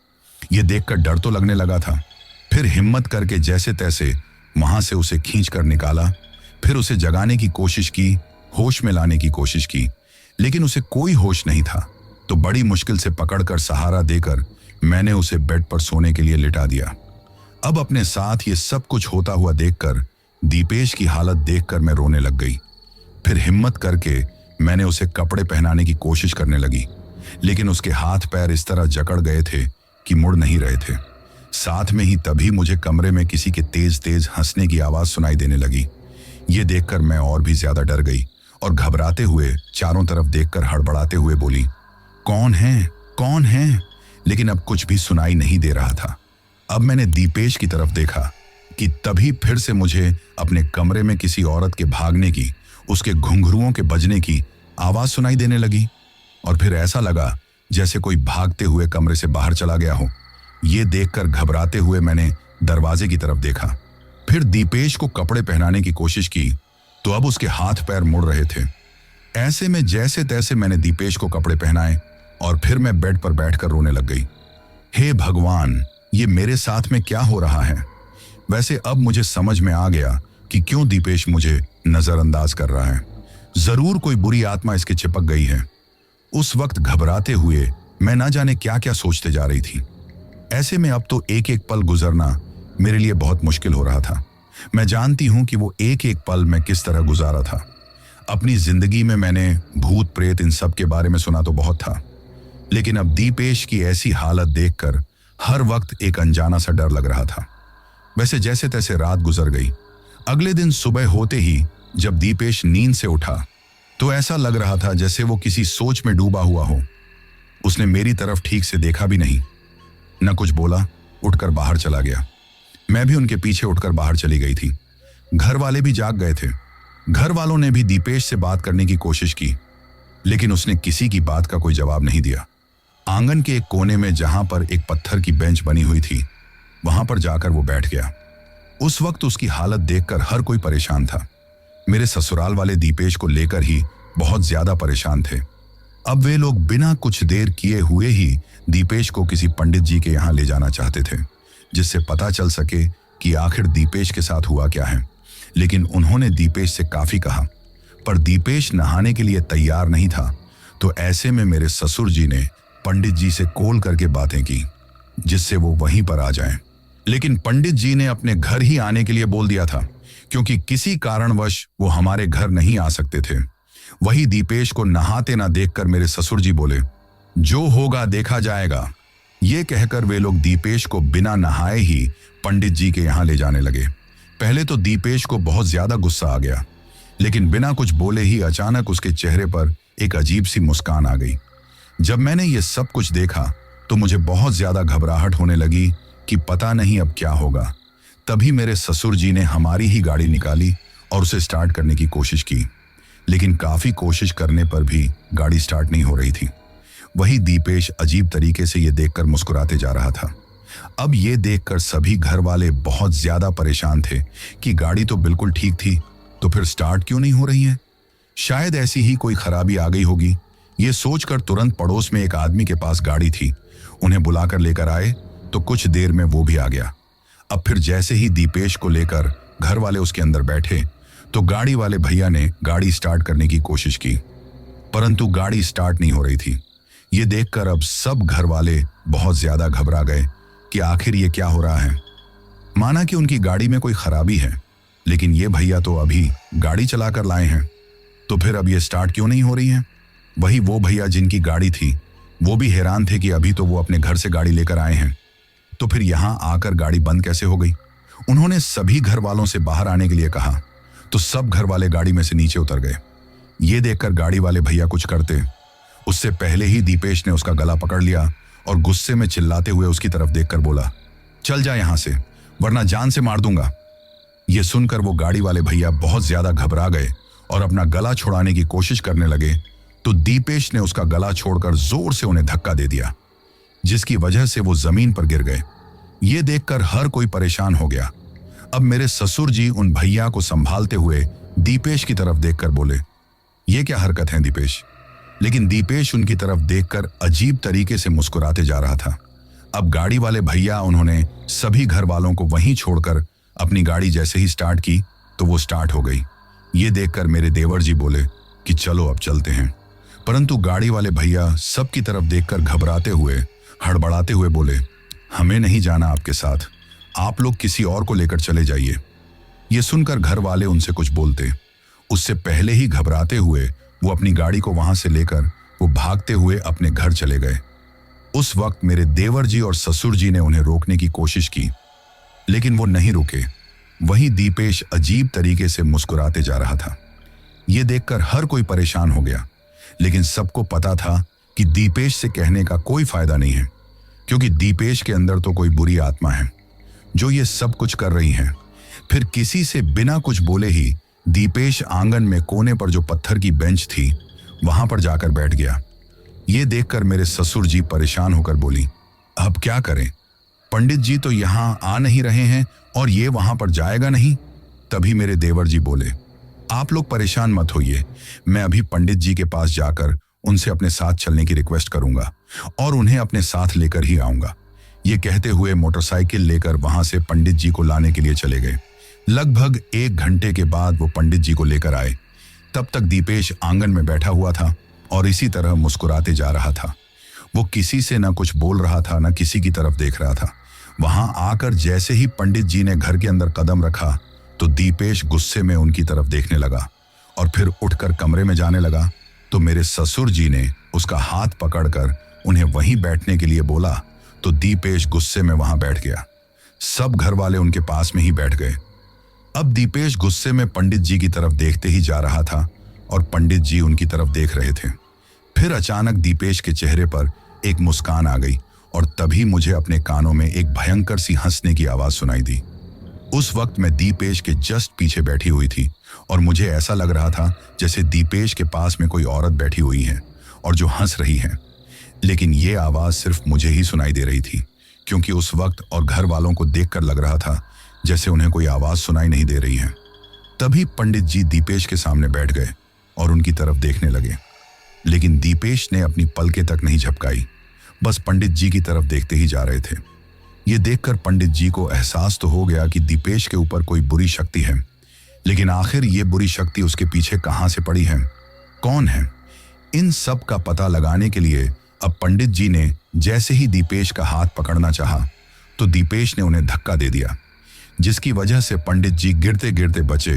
यह देखकर डर तो लगने लगा था। फिर हिम्मत करके जैसे तैसे वहां से उसे खींच कर निकाला। फिर उसे जगाने की कोशिश की, होश में लाने की कोशिश की, लेकिन उसे कोई होश नहीं था। तो बड़ी मुश्किल से पकड़कर सहारा देकर मैंने उसे बेड पर सोने के लिए लिटा दिया। अब अपने साथ ये सब कुछ होता हुआ देखकर दीपेश की हालत देखकर मैं रोने लग गई। फिर हिम्मत करके मैंने उसे कपड़े पहनाने की कोशिश करने लगी, लेकिन उसके हाथ पैर इस तरह जकड़ गए थे कि मुड़ नहीं रहे थे। साथ में ही तभी मुझे कमरे में किसी के तेज तेज हंसने की आवाज सुनाई देने लगी। ये देखकर मैं और भी ज्यादा डर गई और घबराते हुए चारों तरफ देखकर हड़बड़ाते हुए बोली, कौन है, कौन है? लेकिन अब कुछ भी सुनाई नहीं दे रहा था। अब मैंने दीपेश की तरफ देखा कि तभी फिर से मुझे अपने कमरे में किसी औरत के भागने की, उसके घुंघरुओं के बजने की आवाज सुनाई देने लगी और फिर ऐसा लगा जैसे कोई भागते हुए कमरे से बाहर चला गया हो। ये देखकर घबराते हुए मैंने दरवाजे की तरफ देखा। फिर दीपेश को कपड़े पहनाने की कोशिश की तो अब उसके हाथ पैर मुड़ रहे थे। ऐसे में जैसे तैसे मैंने दीपेश को कपड़े पहनाए और फिर मैं बेड पर बैठकर रोने लग गई। हे भगवान, ये मेरे साथ में क्या हो रहा है? वैसे अब मुझे समझ में आ गया कि क्यों दीपेश मुझे नजरअंदाज कर रहा है। जरूर कोई बुरी आत्मा इसके चिपक गई है। उस वक्त घबराते हुए मैं ना जाने क्या क्या सोचते जा रही थी। ऐसे में अब तो एक एक पल गुजरना मेरे लिए बहुत मुश्किल हो रहा था। मैं जानती हूं कि वो एक एक पल मैं किस तरह गुजारा था। अपनी जिंदगी में मैंने भूत प्रेत इन सब के बारे में सुना तो बहुत था, लेकिन अब दीपेश की ऐसी हालत देखकर हर वक्त एक अनजाना सा डर लग रहा था। वैसे जैसे तैसे रात गुजर गई। अगले दिन सुबह होते ही जब दीपेश नींद से उठा तो ऐसा लग रहा था जैसे वो किसी सोच में डूबा हुआ हो। उसने मेरी तरफ ठीक से देखा भी नहीं, न कुछ बोला, उठकर बाहर चला गया। मैं भी उनके पीछे उठकर बाहर चली गई थी। घर वाले भी जाग गए थे। घर वालों ने भी दीपेश से बात करने की कोशिश की, लेकिन उसने किसी की बात का कोई जवाब नहीं दिया। आंगन के एक कोने में जहां पर एक पत्थर की बेंच बनी हुई थी, वहां पर जाकर वो बैठ गया। उस वक्त उसकी हालत देखकर हर कोई परेशान था। मेरे ससुराल वाले दीपेश को लेकर ही बहुत ज्यादा परेशान थे। अब वे लोग बिना कुछ देर किए हुए ही दीपेश को किसी पंडित जी के यहाँ ले जाना चाहते थे, जिससे पता चल सके कि आखिर दीपेश के साथ हुआ क्या है। लेकिन उन्होंने दीपेश से काफी कहा, पर दीपेश नहाने के लिए तैयार नहीं था। तो ऐसे में मेरे ससुर जी ने पंडित जी से कॉल करके बातें की, जिससे वो वहीं पर आ जाएं। लेकिन पंडित जी ने अपने घर ही आने के लिए बोल दिया था, क्योंकि किसी कारणवश वो हमारे घर नहीं आ सकते थे। वही दीपेश को नहाते ना देखकर मेरे ससुर जी बोले, जो होगा देखा जाएगा। ये कहकर वे लोग दीपेश को बिना नहाए ही पंडित जी के यहाँ ले जाने लगे। पहले तो दीपेश को बहुत ज्यादा गुस्सा आ गया, लेकिन बिना कुछ बोले ही अचानक उसके चेहरे पर एक अजीब सी मुस्कान आ गई। जब मैंने ये सब कुछ देखा तो मुझे बहुत ज्यादा घबराहट होने लगी कि पता नहीं अब क्या होगा। तभी मेरे ससुर जी ने हमारी ही गाड़ी निकाली और उसे स्टार्ट करने की कोशिश की, लेकिन काफी कोशिश करने पर भी गाड़ी स्टार्ट नहीं हो रही थी। वही दीपेश अजीब तरीके से ये देखकर मुस्कुराते जा रहा था। अब ये देखकर सभी घर वाले बहुत ज्यादा परेशान थे कि गाड़ी तो बिल्कुल ठीक थी, तो फिर स्टार्ट क्यों नहीं हो रही है? शायद ऐसी ही कोई खराबी आ गई होगी। ये सोचकर तुरंत पड़ोस में एक आदमी के पास गाड़ी थी, उन्हें बुलाकर लेकर आए तो कुछ देर में वो भी आ गया। अब फिर जैसे ही दीपेश को लेकर घर वाले उसके अंदर बैठे तो गाड़ी वाले भैया ने गाड़ी स्टार्ट करने की कोशिश की, परंतु गाड़ी स्टार्ट नहीं हो रही थी। ये देखकर अब सब घर वाले बहुत ज्यादा घबरा गए कि आखिर ये क्या हो रहा है। माना कि उनकी गाड़ी में कोई खराबी है, लेकिन ये भैया तो अभी गाड़ी चलाकर लाए हैं, तो फिर अब ये स्टार्ट क्यों नहीं हो रही है? वही वो भैया जिनकी गाड़ी थी, वो भी हैरान थे कि अभी तो वो अपने घर से गाड़ी लेकर आए हैं, तो फिर यहां आकर गाड़ी बंद कैसे हो गई। उन्होंने सभी घर वालों से बाहर आने के लिए कहा, तो सब घर वाले गाड़ी में से नीचे उतर गए। ये देखकर गाड़ी वाले भैया कुछ करते उससे पहले ही दीपेश ने उसका गला पकड़ लिया और गुस्से में चिल्लाते हुए उसकी तरफ देखकर बोला, चल जा यहां से, वरना जान से मार दूंगा। ये सुनकर वो गाड़ी वाले भैया बहुत ज्यादा घबरा गए और अपना गला छुड़ाने की कोशिश करने लगे, तो दीपेश ने उसका गला छोड़कर जोर से उन्हें धक्का दे दिया, जिसकी वजह से वो जमीन पर गिर गए। ये देखकर हर कोई परेशान हो गया। अब मेरे ससुर जी उन भैया को संभालते हुए दीपेश की तरफ देखकर बोले, ये क्या हरकत है दीपेश? लेकिन दीपेश उनकी तरफ देखकर अजीब तरीके से मुस्कुराते जा रहा था। अब गाड़ी वाले भैया उन्होंने सभी घर वालों को वहीं छोड़कर अपनी गाड़ी जैसे ही स्टार्ट की तो वो स्टार्ट हो गई। ये देखकर मेरे देवर जी बोले कि चलो अब चलते हैं, परंतु गाड़ी वाले भैया सबकी तरफ देखकर घबराते हुए, हड़बड़ाते हुए बोले, हमें नहीं जाना आपके साथ, आप लोग किसी और को लेकर चले जाइए। ये सुनकर घर वाले उनसे कुछ बोलते उससे पहले ही घबराते हुए वो अपनी गाड़ी को वहां से लेकर वो भागते हुए अपने घर चले गए। उस वक्त मेरे देवर जी और ससुर जी ने उन्हें रोकने की कोशिश की, लेकिन वो नहीं रुके। वहीं दीपेश अजीब तरीके से मुस्कुराते जा रहा था। ये देखकर हर कोई परेशान हो गया, लेकिन सबको पता था कि दीपेश से कहने का कोई फायदा नहीं है, क्योंकि दीपेश के अंदर तो कोई बुरी आत्मा है जो ये सब कुछ कर रही है। फिर किसी से बिना कुछ बोले ही दीपेश आंगन में कोने पर जो पत्थर की बेंच थी वहां पर जाकर बैठ गया। ये देखकर मेरे ससुर जी परेशान होकर बोली, अब क्या करें? पंडित जी तो यहां आ नहीं रहे हैं और ये वहां पर जाएगा नहीं। तभी मेरे देवर जी बोले, आप लोग परेशान मत होइए, मैं अभी पंडित जी के पास जाकर उनसे अपने साथ चलने की रिक्वेस्ट करूंगा और उन्हें अपने साथ लेकर ही आऊंगा। ये कहते हुए मोटरसाइकिल लेकर वहां से पंडित जी को लाने के लिए चले गए। लगभग 1 घंटे के बाद वो पंडित जी को लेकर आए। तब तक दीपेश आंगन में बैठा हुआ था और इसी तरह मुस्कुराते जा रहा था। वो किसी से न कुछ बोल रहा था, न किसी की तरफ देख रहा था। वहां आकर जैसे ही पंडित जी ने घर के अंदर कदम रखा तो दीपेश गुस्से में उनकी तरफ देखने लगा और फिर उठकर कमरे में जाने लगा। तो मेरे ससुर जी ने उसका हाथ पकड़कर उन्हें वहीं बैठने के लिए बोला, तो दीपेश गुस्से में वहां बैठ गया। सब घर वाले उनके पास में ही बैठ गए। अब दीपेश गुस्से में पंडित जी की तरफ देखते ही जा रहा था और पंडित जी उनकी तरफ देख रहे थे। फिर अचानक दीपेश के चेहरे पर एक मुस्कान आ गई और तभी मुझे अपने कानों में एक भयंकर सी हंसने की आवाज सुनाई दी। उस वक्त मैं दीपेश के जस्ट पीछे बैठी हुई थी और मुझे ऐसा लग रहा था जैसे दीपेश के पास में कोई औरत बैठी हुई है और जो हंस रही है। लेकिन ये आवाज सिर्फ मुझे ही सुनाई दे रही थी, क्योंकि उस वक्त और घर वालों को देखकर लग रहा था जैसे उन्हें कोई आवाज सुनाई नहीं दे रही है। तभी पंडित जी दीपेश के सामने बैठ गए और उनकी तरफ देखने लगे, लेकिन दीपेश ने अपनी पलकें तक नहीं झपकाई, बस पंडित जी की तरफ देखते ही जा रहे थे। ये देखकर पंडित जी को एहसास तो हो गया कि दीपेश के ऊपर कोई बुरी शक्ति है, लेकिन आखिर ये बुरी शक्ति उसके पीछे कहां से पड़ी है, कौन है? इन सब का पता लगाने के लिए अब पंडित जी ने जैसे ही दीपेश का हाथ पकड़ना चाहा तो दीपेश ने उन्हें धक्का दे दिया, जिसकी वजह से पंडित जी गिरते गिरते बचे।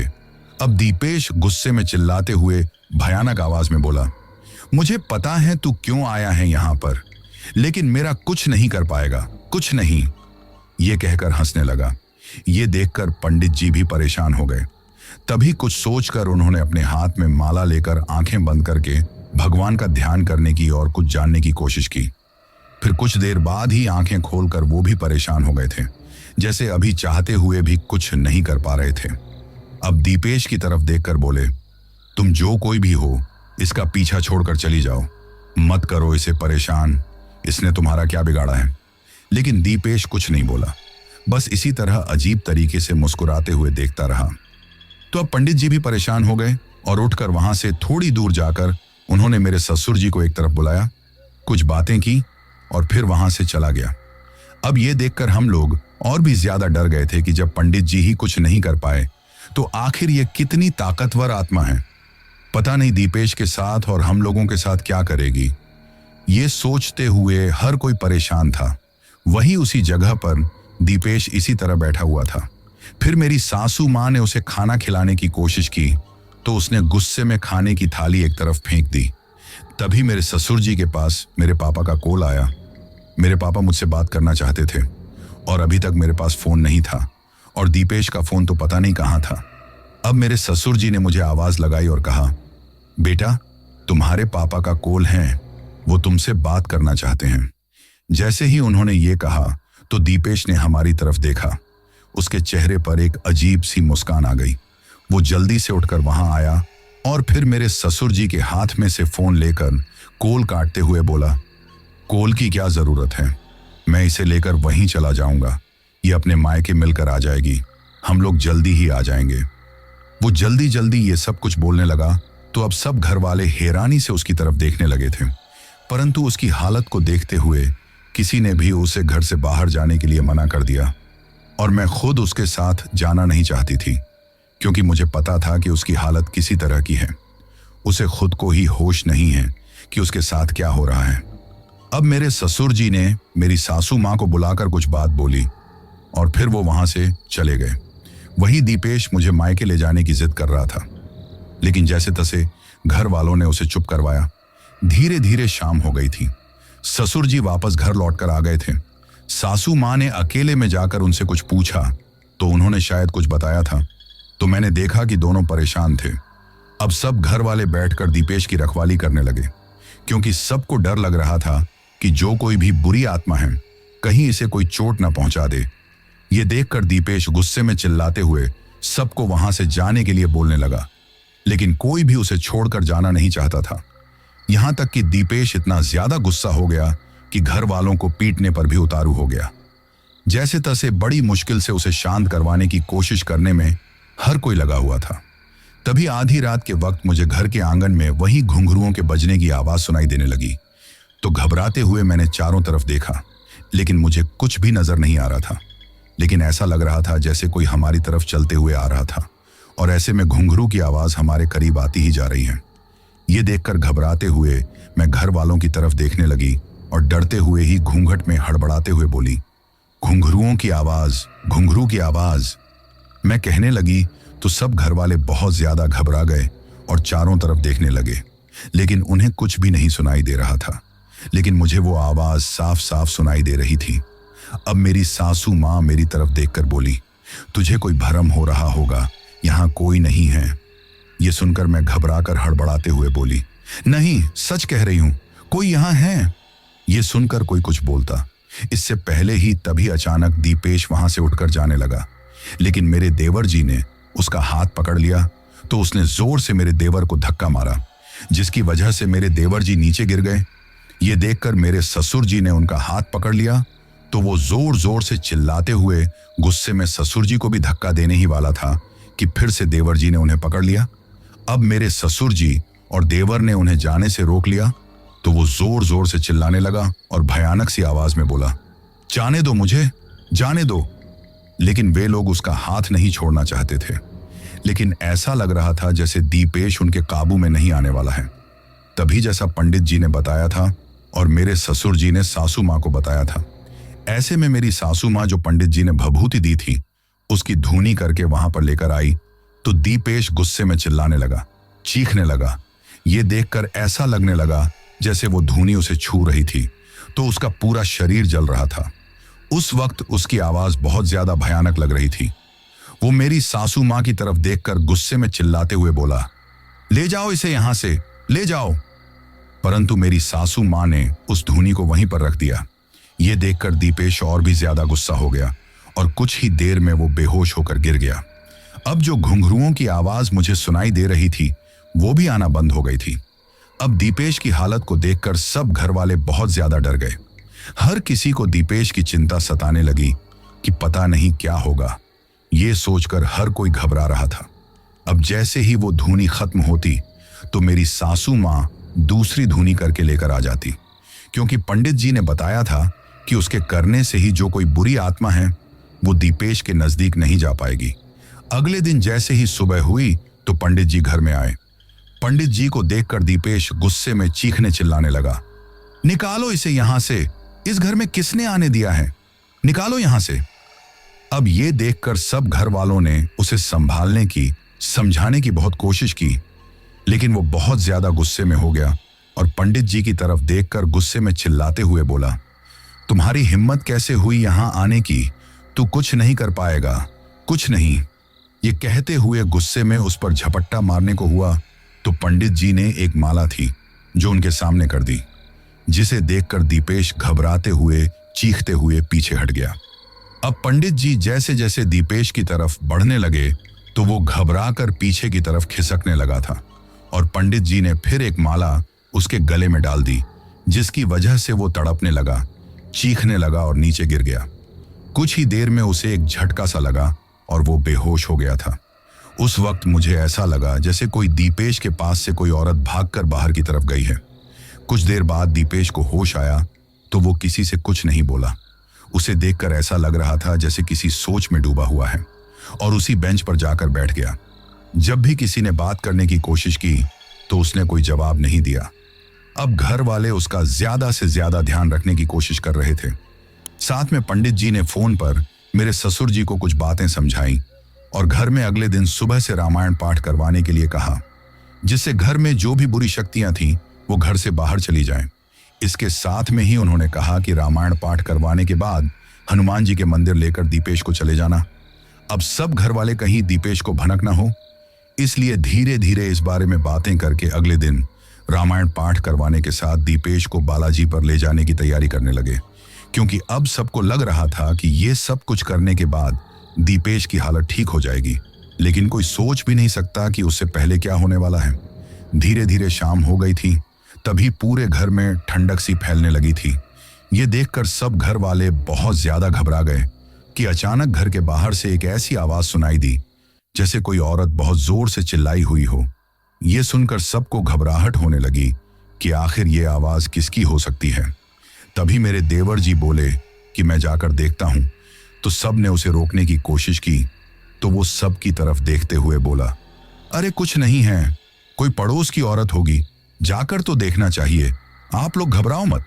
अब दीपेश गुस्से में चिल्लाते हुए भयानक आवाज में बोला, मुझे पता है तू क्यों आया है यहां पर, लेकिन मेरा कुछ नहीं कर पाएगा, कुछ नहीं। ये कहकर हंसने लगा। ये देखकर पंडित जी भी परेशान हो गए। तभी कुछ सोचकर उन्होंने अपने हाथ में माला लेकर आंखें बंद करके भगवान का ध्यान करने की और कुछ जानने की कोशिश की। फिर कुछ देर बाद ही आंखें खोलकर वो भी परेशान हो गए थे, जैसे अभी चाहते हुए भी कुछ नहीं कर पा रहे थे। अब दीपेश की तरफ देखकर बोले, तुम जो कोई भी हो इसका पीछा छोड़कर चली जाओ, मत करो इसे परेशान, इसने तुम्हारा क्या बिगाड़ा है। लेकिन दीपेश कुछ नहीं बोला, बस इसी तरह अजीब तरीके से मुस्कुराते हुए देखता रहा। तो अब पंडित जी भी परेशान हो गए और उठकर वहां से थोड़ी दूर जाकर उन्होंने मेरे ससुर जी को एक तरफ बुलाया, कुछ बातें की और फिर वहां से चला गया। अब ये देखकर हम लोग और भी ज्यादा डर गए थे कि जब पंडित जी ही कुछ नहीं कर पाए तो आखिर ये कितनी ताकतवर आत्मा है, पता नहीं दीपेश के साथ और हम लोगों के साथ क्या करेगी। ये सोचते हुए हर कोई परेशान था। वही उसी जगह पर दीपेश इसी तरह बैठा हुआ था। फिर मेरी सासू माँ ने उसे खाना खिलाने की कोशिश की तो उसने गुस्से में खाने की थाली एक तरफ फेंक दी। तभी मेरे ससुर जी के पास मेरे पापा का कॉल आया। मेरे पापा मुझसे बात करना चाहते थे और अभी तक मेरे पास फोन नहीं था और दीपेश का फोन तो पता नहीं कहाँ था। अब मेरे ससुर जी ने मुझे आवाज लगाई और कहा, बेटा तुम्हारे पापा का कॉल है, वो तुमसे बात करना चाहते हैं। जैसे ही उन्होंने ये कहा तो दीपेश ने हमारी तरफ देखा। उसके चेहरे पर एक अजीब सी मुस्कान आ गई। वो जल्दी से उठकर वहां आया और फिर मेरे ससुर जी के हाथ में से फोन लेकर कॉल काटते हुए बोला, कॉल की क्या जरूरत है, मैं इसे लेकर वहीं चला जाऊंगा, ये अपने मायके मिलकर आ जाएगी, हम लोग जल्दी ही आ जाएंगे। वो जल्दी जल्दी ये सब कुछ बोलने लगा तो अब सब घर वाले हैरानी से उसकी तरफ देखने लगे थे, परंतु उसकी हालत को देखते हुए किसी ने भी उसे घर से बाहर जाने के लिए मना कर दिया और मैं खुद उसके साथ जाना नहीं चाहती थी, क्योंकि मुझे पता था कि उसकी हालत किसी तरह की है। उसे खुद को ही होश नहीं है कि उसके साथ क्या हो रहा है। अब मेरे ससुर जी ने मेरी सासू माँ को बुलाकर कुछ बात बोली और फिर वो वहां से चले गए। वही दीपेश मुझे मायके ले जाने की जिद कर रहा था, लेकिन जैसे तैसे घर वालों ने उसे चुप करवाया। धीरे धीरे शाम हो गई थी। ससुर जी वापस घर लौटकर आ गए थे। सासू माँ ने अकेले में जाकर उनसे कुछ पूछा तो उन्होंने शायद कुछ बताया था, तो मैंने देखा कि दोनों परेशान थे। अब सब घर वाले बैठकर दीपेश की रखवाली करने लगे, क्योंकि सबको डर लग रहा था कि जो कोई भी बुरी आत्मा है कहीं इसे कोई चोट न पहुंचा दे। ये देखकर दीपेश गुस्से में चिल्लाते हुए सबको वहां से जाने के लिए बोलने लगा, लेकिन कोई भी उसे छोड़कर जाना नहीं चाहता था। यहां तक कि दीपेश इतना ज्यादा गुस्सा हो गया कि घर वालों को पीटने पर भी उतारू हो गया। जैसे तैसे बड़ी मुश्किल से उसे शांत करवाने की कोशिश करने में हर कोई लगा हुआ था। तभी आधी रात के वक्त मुझे घर के आंगन में वही घुंघरुओं के बजने की आवाज सुनाई देने लगी। तो घबराते हुए मैंने चारों तरफ देखा, लेकिन मुझे कुछ भी नजर नहीं आ रहा था। लेकिन ऐसा लग रहा था जैसे कोई हमारी तरफ चलते हुए आ रहा था, और ऐसे में घुंघरू की आवाज हमारे करीब आती ही जा रही है। ये देखकर घबराते हुए मैं घर वालों की तरफ देखने लगी और डरते हुए ही घूंघट में हड़बड़ाते हुए बोली, घुंघरुओं की आवाज, घुंघरू की आवाज। मैं कहने लगी तो सब घर वाले बहुत ज्यादा घबरा गए और चारों तरफ देखने लगे, लेकिन उन्हें कुछ भी नहीं सुनाई दे रहा था। लेकिन मुझे वो आवाज साफ साफ सुनाई दे रही थी। अब मेरी सासू माँ मेरी तरफ देखकर बोली, तुझे कोई भ्रम हो रहा होगा, यहाँ कोई नहीं है। ये सुनकर मैं घबराकर हड़बड़ाते हुए बोली, नहीं, सच कह रही हूं, कोई यहाँ है। ये सुनकर कोई कुछ बोलता। इससे पहले ही तभी अचानक दीपेश वहां से उठकर जाने लगा, लेकिन मेरे देवर जी ने उसका हाथ पकड़ लिया तो उसने जोर से मेरे देवर को धक्का मारा, जिसकी वजह से मेरे देवर जी नीचे गिर गए। ये देखकर मेरे ससुर जी ने उनका हाथ पकड़ लिया तो वो जोर जोर से चिल्लाते हुए गुस्से में ससुर जी को भी धक्का देने ही वाला था कि फिर से देवर जी ने उन्हें पकड़ लिया। अब मेरे ससुर जी और देवर ने उन्हें जाने से रोक लिया तो वो जोर जोर से चिल्लाने लगा और भयानक सी आवाज में बोला, जाने दो मुझे, जाने दो। लेकिन वे लोग उसका हाथ नहीं छोड़ना चाहते थे, लेकिन ऐसा लग रहा था जैसे दीपेश उनके काबू में नहीं आने वाला है। तभी जैसा पंडित जी ने बताया था और मेरे ससुर जी ने सासू माँ को बताया था, ऐसे में मेरी सासू माँ जो पंडित जी ने भभूति दी थी उसकी धूनी करके वहां पर लेकर आई तो दीपेश गुस्से में चिल्लाने लगा, चीखने लगा। ये देखकर ऐसा लगने लगा जैसे वो धूनी उसे छू रही थी तो उसका पूरा शरीर जल रहा था। उस वक्त उसकी आवाज बहुत ज्यादा भयानक लग रही थी। वो मेरी सासू माँ की तरफ देखकर गुस्से में चिल्लाते हुए बोला, ले जाओ इसे यहां से, ले जाओ। परंतु मेरी सासू माँ ने उस धूनी को वहीं पर रख दिया। ये देखकर दीपेश और भी ज्यादा गुस्सा हो गया और कुछ ही देर में वो बेहोश होकर गिर गया। अब जो घुंघरुओं की आवाज मुझे सुनाई दे रही थी वो भी आना बंद हो गई थी। अब दीपेश की हालत को देखकर सब घर वाले बहुत ज्यादा डर गए। हर किसी को दीपेश की चिंता सताने लगी कि पता नहीं क्या होगा। ये सोचकर हर कोई घबरा रहा था। अब जैसे ही वो धूनी खत्म होती तो मेरी सासू माँ दूसरी धूनी करके लेकर आ जाती, क्योंकि पंडित जी ने बताया था कि उसके करने से ही जो कोई बुरी आत्मा है वो दीपेश के नजदीक नहीं जा पाएगी। अगले दिन जैसे ही सुबह हुई तो पंडित जी घर में आए। पंडित जी को देखकर दीपेश गुस्से में चीखने चिल्लाने लगा, निकालो इसे यहां से, इस घर में किसने आने दिया है, निकालो यहां से। अब ये देखकर सब घर वालों ने उसे संभालने की, समझाने की बहुत कोशिश की, लेकिन वो बहुत ज्यादा गुस्से में हो गया और पंडित जी की तरफ देखकर गुस्से में चिल्लाते हुए बोला, तुम्हारी हिम्मत कैसे हुई यहां आने की, तू कुछ नहीं कर पाएगा, कुछ नहीं। ये कहते हुए गुस्से में उस पर झपट्टा मारने को हुआ तो पंडित जी ने एक माला थी जो उनके सामने कर दी, जिसे देखकर दीपेश घबराते हुए, चीखते हुए पीछे हट गया। अब पंडित जी जैसे जैसे दीपेश की तरफ बढ़ने लगे तो वो घबराकर पीछे की तरफ खिसकने लगा था और पंडित जी ने फिर एक माला उसके गले में डाल दी, जिसकी वजह से वो तड़पने लगा, चीखने लगा और नीचे गिर गया। कुछ ही देर में उसे एक झटका सा लगा और वो बेहोश हो गया था। उस वक्त मुझे ऐसा लगा जैसे कोई दीपेश के पास से कोई औरत भागकर बाहर की तरफ गई है। कुछ देर बाद दीपेश को होश आया तो वो किसी से कुछ नहीं बोला। उसे देखकर ऐसा लग रहा था जैसे किसी सोच में डूबा हुआ है और उसी बेंच पर जाकर बैठ गया। जब भी किसी ने बात करने की कोशिश की तो उसने कोई जवाब नहीं दिया। अब घर वाले उसका ज्यादा से ज्यादा ध्यान रखने की कोशिश कर रहे थे। साथ में पंडित जी ने फोन पर मेरे ससुर जी को कुछ बातें समझाई और घर में अगले दिन सुबह से रामायण पाठ करवाने के लिए कहा, जिससे घर में जो भी बुरी शक्तियां थीं वो घर से बाहर चली जाएं। इसके साथ में ही उन्होंने कहा कि रामायण पाठ करवाने के बाद हनुमान जी के मंदिर लेकर दीपेश को चले जाना। अब सब घर वाले कहीं दीपेश को भनक ना हो, इसलिए धीरे धीरे इस बारे में बातें करके अगले दिन रामायण पाठ करवाने के साथ दीपेश को बालाजी पर ले जाने की तैयारी करने लगे, क्योंकि अब सबको लग रहा था कि ये सब कुछ करने के बाद दीपेश की हालत ठीक हो जाएगी। लेकिन कोई सोच भी नहीं सकता कि उससे पहले क्या होने वाला है। धीरे धीरे शाम हो गई थी, तभी पूरे घर में ठंडक सी फैलने लगी थी। ये देखकर सब घर वाले बहुत ज्यादा घबरा गए कि अचानक घर के बाहर से एक ऐसी आवाज सुनाई दी जैसे कोई औरत बहुत जोर से चिल्लाई हुई हो। ये सुनकर सबको घबराहट होने लगी कि आखिर ये आवाज किसकी हो सकती है। तभी मेरे देवर जी बोले कि मैं जाकर देखता हूं, तो सब ने उसे रोकने की कोशिश की तो वो सब की तरफ देखते हुए बोला, अरे कुछ नहीं है, कोई पड़ोस की औरत होगी, जाकर तो देखना चाहिए, आप लोग घबराओ मत।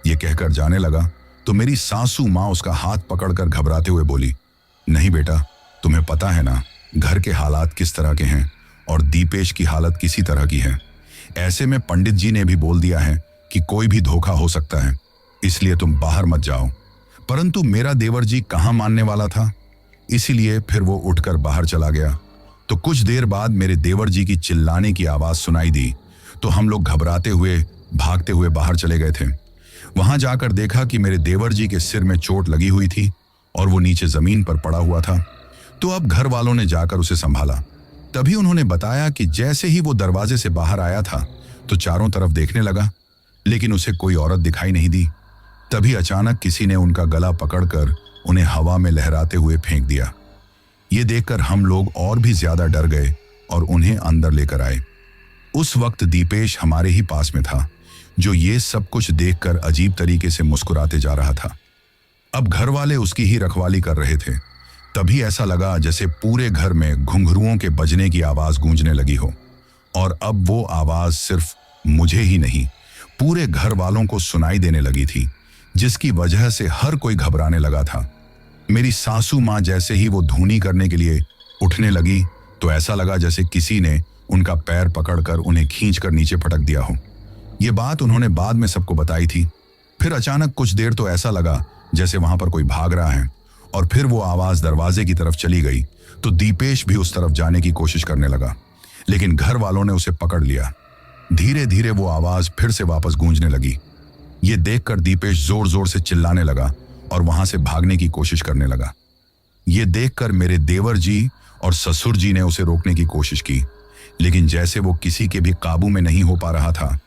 ये कहकर जाने लगा तो मेरी सासू माँ उसका हाथ पकड़कर घबराते हुए बोली, नहीं बेटा, तुम्हें पता है ना घर के हालात किस तरह के हैं और दीपेश की हालत किसी तरह की है। ऐसे में पंडित जी ने भी बोल दिया है कि कोई भी धोखा हो सकता है, इसलिए तुम बाहर मत जाओ। परंतु मेरा देवर जी कहाँ मानने वाला था, इसीलिए फिर वो उठकर बाहर चला गया। तो कुछ देर बाद मेरे देवर जी की चिल्लाने की आवाज सुनाई दी तो हम लोग घबराते हुए भागते हुए बाहर चले गए थे। वहां जाकर देखा कि मेरे देवर जी के सिर में चोट लगी हुई थी और वो नीचे जमीन पर पड़ा हुआ था। तो अब घर वालों ने जाकर उसे संभाला। तभी उन्होंने बताया कि जैसे ही वो दरवाजे से बाहर आया था तो चारों तरफ देखने लगा, लेकिन उसे कोई औरत दिखाई नहीं दी। तभी अचानक किसी ने उनका गला पकड़कर उन्हें हवा में लहराते हुए फेंक दिया। ये देखकर हम लोग और भी ज्यादा डर गए और उन्हें अंदर लेकर आए। उस वक्त दीपेश हमारे ही पास में था, जो ये सब कुछ देखकर अजीब तरीके से मुस्कुराते जा रहा था। अब घर वाले उसकी ही रखवाली कर रहे थे। तभी ऐसा लगा जैसे पूरे घर में घुंघरुओं के बजने की आवाज गूंजने लगी हो, और अब वो आवाज सिर्फ मुझे ही नहीं पूरे घर वालों को सुनाई देने लगी थी, जिसकी वजह से हर कोई घबराने लगा था। मेरी सासू माँ जैसे ही वो धूनी करने के लिए उठने लगी तो ऐसा लगा जैसे किसी ने उनका पैर पकड़कर उन्हें खींचकर नीचे पटक दिया हो। ये बात उन्होंने बाद में सबको बताई थी। फिर अचानक कुछ देर तो ऐसा लगा जैसे वहां पर कोई भाग रहा है, और फिर वो आवाज दरवाजे की तरफ चली गई तो दीपेश भी उस तरफ जाने की कोशिश करने लगा, लेकिन घर वालों ने उसे पकड़ लिया। धीरे धीरे वो आवाज फिर से वापस गूंजने लगी। ये देखकर दीपेश जोर जोर से चिल्लाने लगा और वहां से भागने की कोशिश करने लगा। ये देखकर मेरे देवर जी और ससुर जी ने उसे रोकने की कोशिश की, लेकिन जैसे वो किसी के भी काबू में नहीं हो पा रहा था।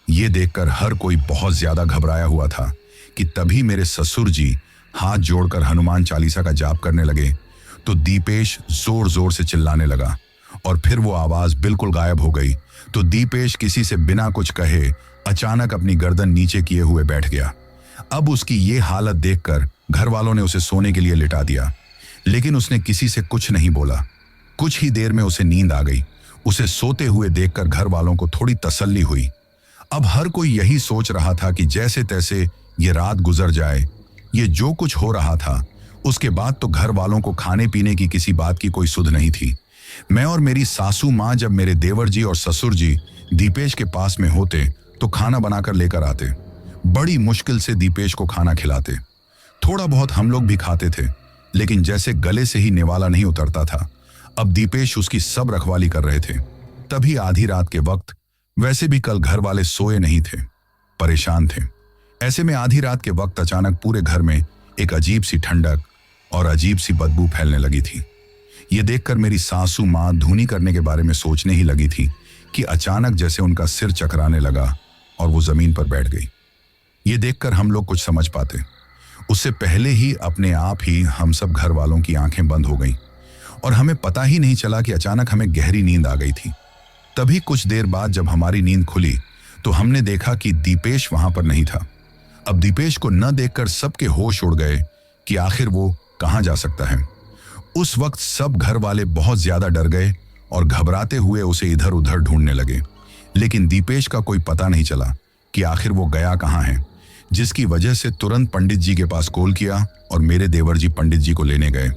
ये देखकर हर कोई बहुत ज्यादा घबराया हुआ था कि तभी मेरे ससुर जी हाथ जोड़कर हनुमान चालीसा का जाप करने लगे तो दीपेश जोर जोर से चिल्लाने लगा, और फिर वो आवाज बिल्कुल गायब हो गई। तो दीपेश किसी से बिना कुछ कहे अचानक अपनी गर्दन नीचे किए हुए बैठ गया। अब उसकी ये हालत देखकर घर वालों ने उसे सोने के लिए लिटा दिया, लेकिन उसने किसी से कुछ नहीं बोला। कुछ ही देर में उसे नींद आ गई। उसे सोते हुए देखकर घर वालों को थोड़ी तसल्ली हुई। अब हर कोई यही सोच रहा था कि जैसे तैसे ये रात गुजर जाए। ये जो कुछ हो रहा था उसके बाद तो घर वालों को खाने पीने की किसी बात की कोई सुध नहीं थी। मैं और मेरी सासू माँ जब मेरे देवर जी और ससुर जी दीपेश के पास में होते तो खाना बनाकर लेकर आते। बड़ी मुश्किल से दीपेश को खाना खिलाते। थोड़ा बहुत हम लोग भी खाते थे, लेकिन जैसे गले से ही निवाला नहीं उतरता था। अब दीपेश उसकी सब रखवाली कर रहे थे। तभी आधी रात के वक्त, वैसे भी कल घर वाले सोए नहीं थे, परेशान थे। ऐसे में आधी रात के वक्त अचानक पूरे घर में एक अजीब सी ठंडक और अजीब सी बदबू फैलने लगी थी। ये देखकर मेरी सासू माँ धूनी करने के बारे में सोचने ही लगी थी कि अचानक जैसे उनका सिर चकराने लगा और वो जमीन पर बैठ गई। ये देखकर हम लोग कुछ समझ पाते उससे पहले ही अपने आप ही हम सब घर वालों की आंखें बंद हो गईं और हमें पता ही नहीं चला कि अचानक हमें गहरी नींद आ गई थी। तभी कुछ देर बाद जब हमारी नींद खुली तो हमने देखा कि दीपेश वहां पर नहीं था। अब दीपेश को न देखकर सबके होश उड़ गए कि आखिर वो कहां जा सकता है। उस वक्त सब घर वाले बहुत ज्यादा डर गए और घबराते हुए उसे इधर उधर ढूंढने लगे, लेकिन दीपेश का कोई पता नहीं चला कि आखिर वो गया कहां है, जिसकी वजह से तुरंत पंडित जी के पास कॉल किया और मेरे देवर जी पंडित जी को लेने गए।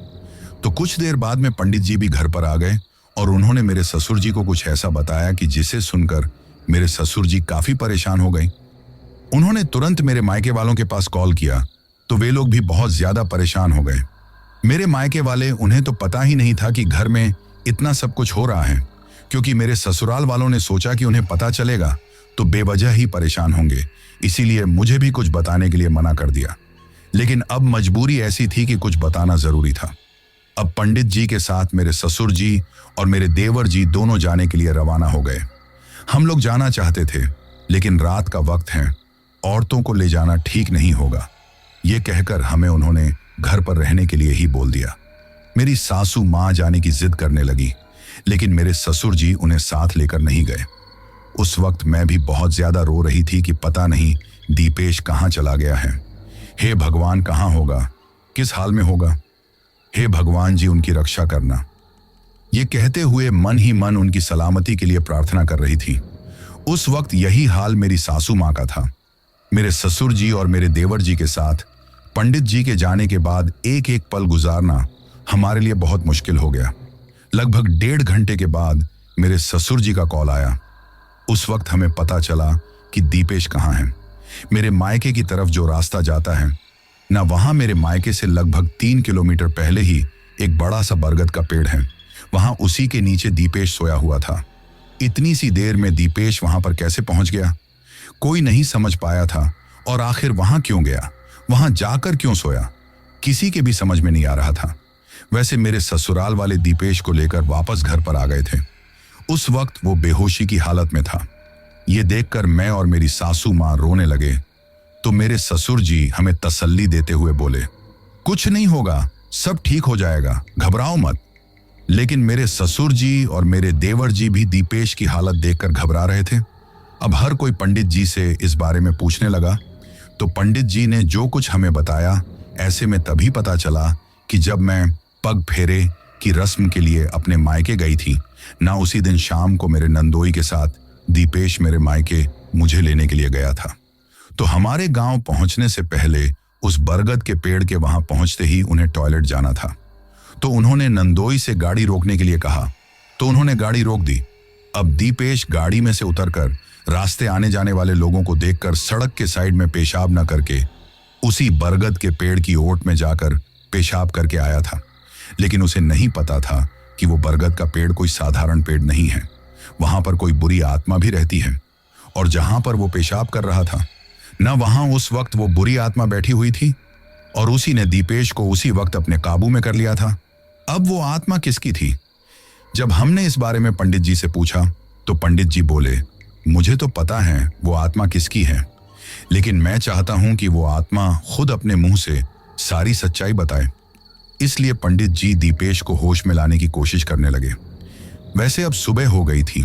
तो कुछ देर बाद में पंडित जी भी घर पर आ गए और उन्होंने मेरे ससुर जी को कुछ ऐसा बताया कि जिसे सुनकर मेरे ससुर जी काफी परेशान हो गए। उन्होंने तुरंत मेरे मायके वालों के पास कॉल किया तो वे लोग भी बहुत ज्यादा परेशान हो गए। मेरे मायके वाले, उन्हें तो पता ही नहीं था कि घर में इतना सब कुछ हो रहा है, क्योंकि मेरे ससुराल वालों ने सोचा कि उन्हें पता चलेगा तो बेवजह ही परेशान होंगे, इसीलिए मुझे भी कुछ बताने के लिए मना कर दिया। लेकिन अब मजबूरी ऐसी थी कि कुछ बताना जरूरी था। अब पंडित जी के साथ मेरे ससुर जी और मेरे देवर जी दोनों जाने के लिए रवाना हो गए। हम लोग जाना चाहते थे, लेकिन रात का वक्त है, औरतों को ले जाना ठीक नहीं होगा, ये कहकर हमें उन्होंने घर पर रहने के लिए ही बोल दिया। मेरी सासू माँ जाने की जिद करने लगी, लेकिन मेरे ससुर जी उन्हें साथ लेकर नहीं गए। उस वक्त मैं भी बहुत ज्यादा रो रही थी कि पता नहीं दीपेश कहाँ चला गया है। हे भगवान, कहाँ होगा, किस हाल में होगा, हे भगवान जी उनकी रक्षा करना। ये कहते हुए मन ही मन उनकी सलामती के लिए प्रार्थना कर रही थी। उस वक्त यही हाल मेरी सासू माँ का था। मेरे ससुर जी और मेरे देवर जी के साथ पंडित जी के जाने के बाद एक एक पल गुजारना हमारे लिए बहुत मुश्किल हो गया। लगभग 1.5 घंटे के बाद मेरे ससुर जी का कॉल आया। उस वक्त हमें पता चला कि दीपेश कहाँ है। मेरे मायके की तरफ जो रास्ता जाता है ना, वहां मेरे मायके से लगभग 3 किलोमीटर पहले ही एक बड़ा सा बरगद का पेड़ है। वहां उसी के नीचे दीपेश सोया हुआ था। इतनी सी देर में दीपेश वहां पर कैसे पहुंच गया, कोई नहीं समझ पाया था। और आखिर वहां क्यों गया, वहां जाकर क्यों सोया, किसी के भी समझ में नहीं आ रहा था। वैसे मेरे ससुराल वाले दीपेश को लेकर वापस घर पर आ गए थे। उस वक्त वो बेहोशी की हालत में था। ये देखकर मैं और मेरी सासू माँ रोने लगे तो मेरे ससुर जी हमें तसल्ली देते हुए बोले, कुछ नहीं होगा, सब ठीक हो जाएगा, घबराओ मत। लेकिन मेरे ससुर जी और मेरे देवर जी भी दीपेश की हालत देखकर घबरा रहे थे। अब हर कोई पंडित जी से इस बारे में पूछने लगा। तो पंडित जी ने जो कुछ हमें बताया, ऐसे में तभी पता चला कि जब मैं पग फेरे की रस्म के लिए अपने मायके गई थी ना, उसी दिन शाम को मेरे नंदोई के साथ दीपेश मेरे मायके मुझे लेने के लिए गया था। तो हमारे गांव पहुंचने से पहले उस बरगद के पेड़ के वहां पहुंचते ही उन्हें टॉयलेट जाना था। तो उन्होंने नंदोई से गाड़ी रोकने के लिए कहा, तो उन्होंने गाड़ी रोक दी। अब दीपेश गाड़ी में से उतरकर रास्ते आने जाने वाले लोगों को देखकर सड़क के साइड में पेशाब न करके उसी बरगद के पेड़ की ओट में जाकर पेशाब करके आया था। लेकिन उसे नहीं पता था कि वो बरगद का पेड़ कोई साधारण पेड़ नहीं है, वहां पर कोई बुरी आत्मा भी रहती है। और जहां पर वो पेशाब कर रहा था न, वहां उस वक्त वो बुरी आत्मा बैठी हुई थी और उसी ने दीपेश को उसी वक्त अपने काबू में कर लिया था। अब वो आत्मा किसकी थी? जब हमने इस बारे में पंडित जी से पूछा तो पंडित जी बोले, मुझे तो पता है वो आत्मा किसकी है, लेकिन मैं चाहता हूं कि वो आत्मा खुद अपने मुंह से सारी सच्चाई बताए। इसलिए पंडित जी दीपेश को होश में लाने की कोशिश करने लगे। वैसे अब सुबह हो गई थी।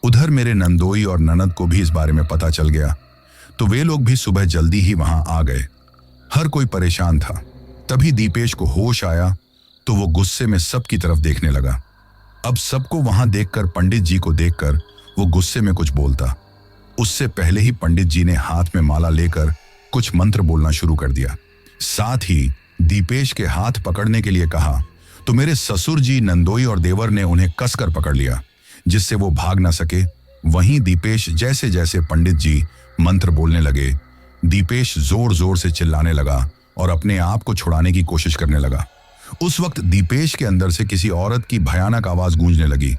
उधर मेरे नंदोई और ननद को भी इस बारे में पता चल गया, तो वे लोग भी सुबह जल्दी ही वहां आ गए। हर कोई परेशान था। तभी दीपेश को होश आया तो वो गुस्से में सबकी तरफ देखने लगा। अब सबको वहां देखकर पंडित जी को देखकर वो गुस्से में कुछ बोलता, उससे पहले ही पंडित जी ने हाथ में माला लेकर कुछ मंत्र बोलना शुरू कर दिया। साथ ही दीपेश के हाथ पकड़ने के लिए कहा तो मेरे ससुर जी, नंदोई और देवर ने उन्हें कसकर पकड़ लिया, जिससे वो भाग ना सके। वहीं दीपेश जैसे जैसे पंडित जी मंत्र बोलने लगे, दीपेश जोर जोर से चिल्लाने लगा और अपने आप को छुड़ाने की कोशिश करने लगा। उस वक्त दीपेश के अंदर से किसी औरत की भयानक आवाज गूंजने लगी।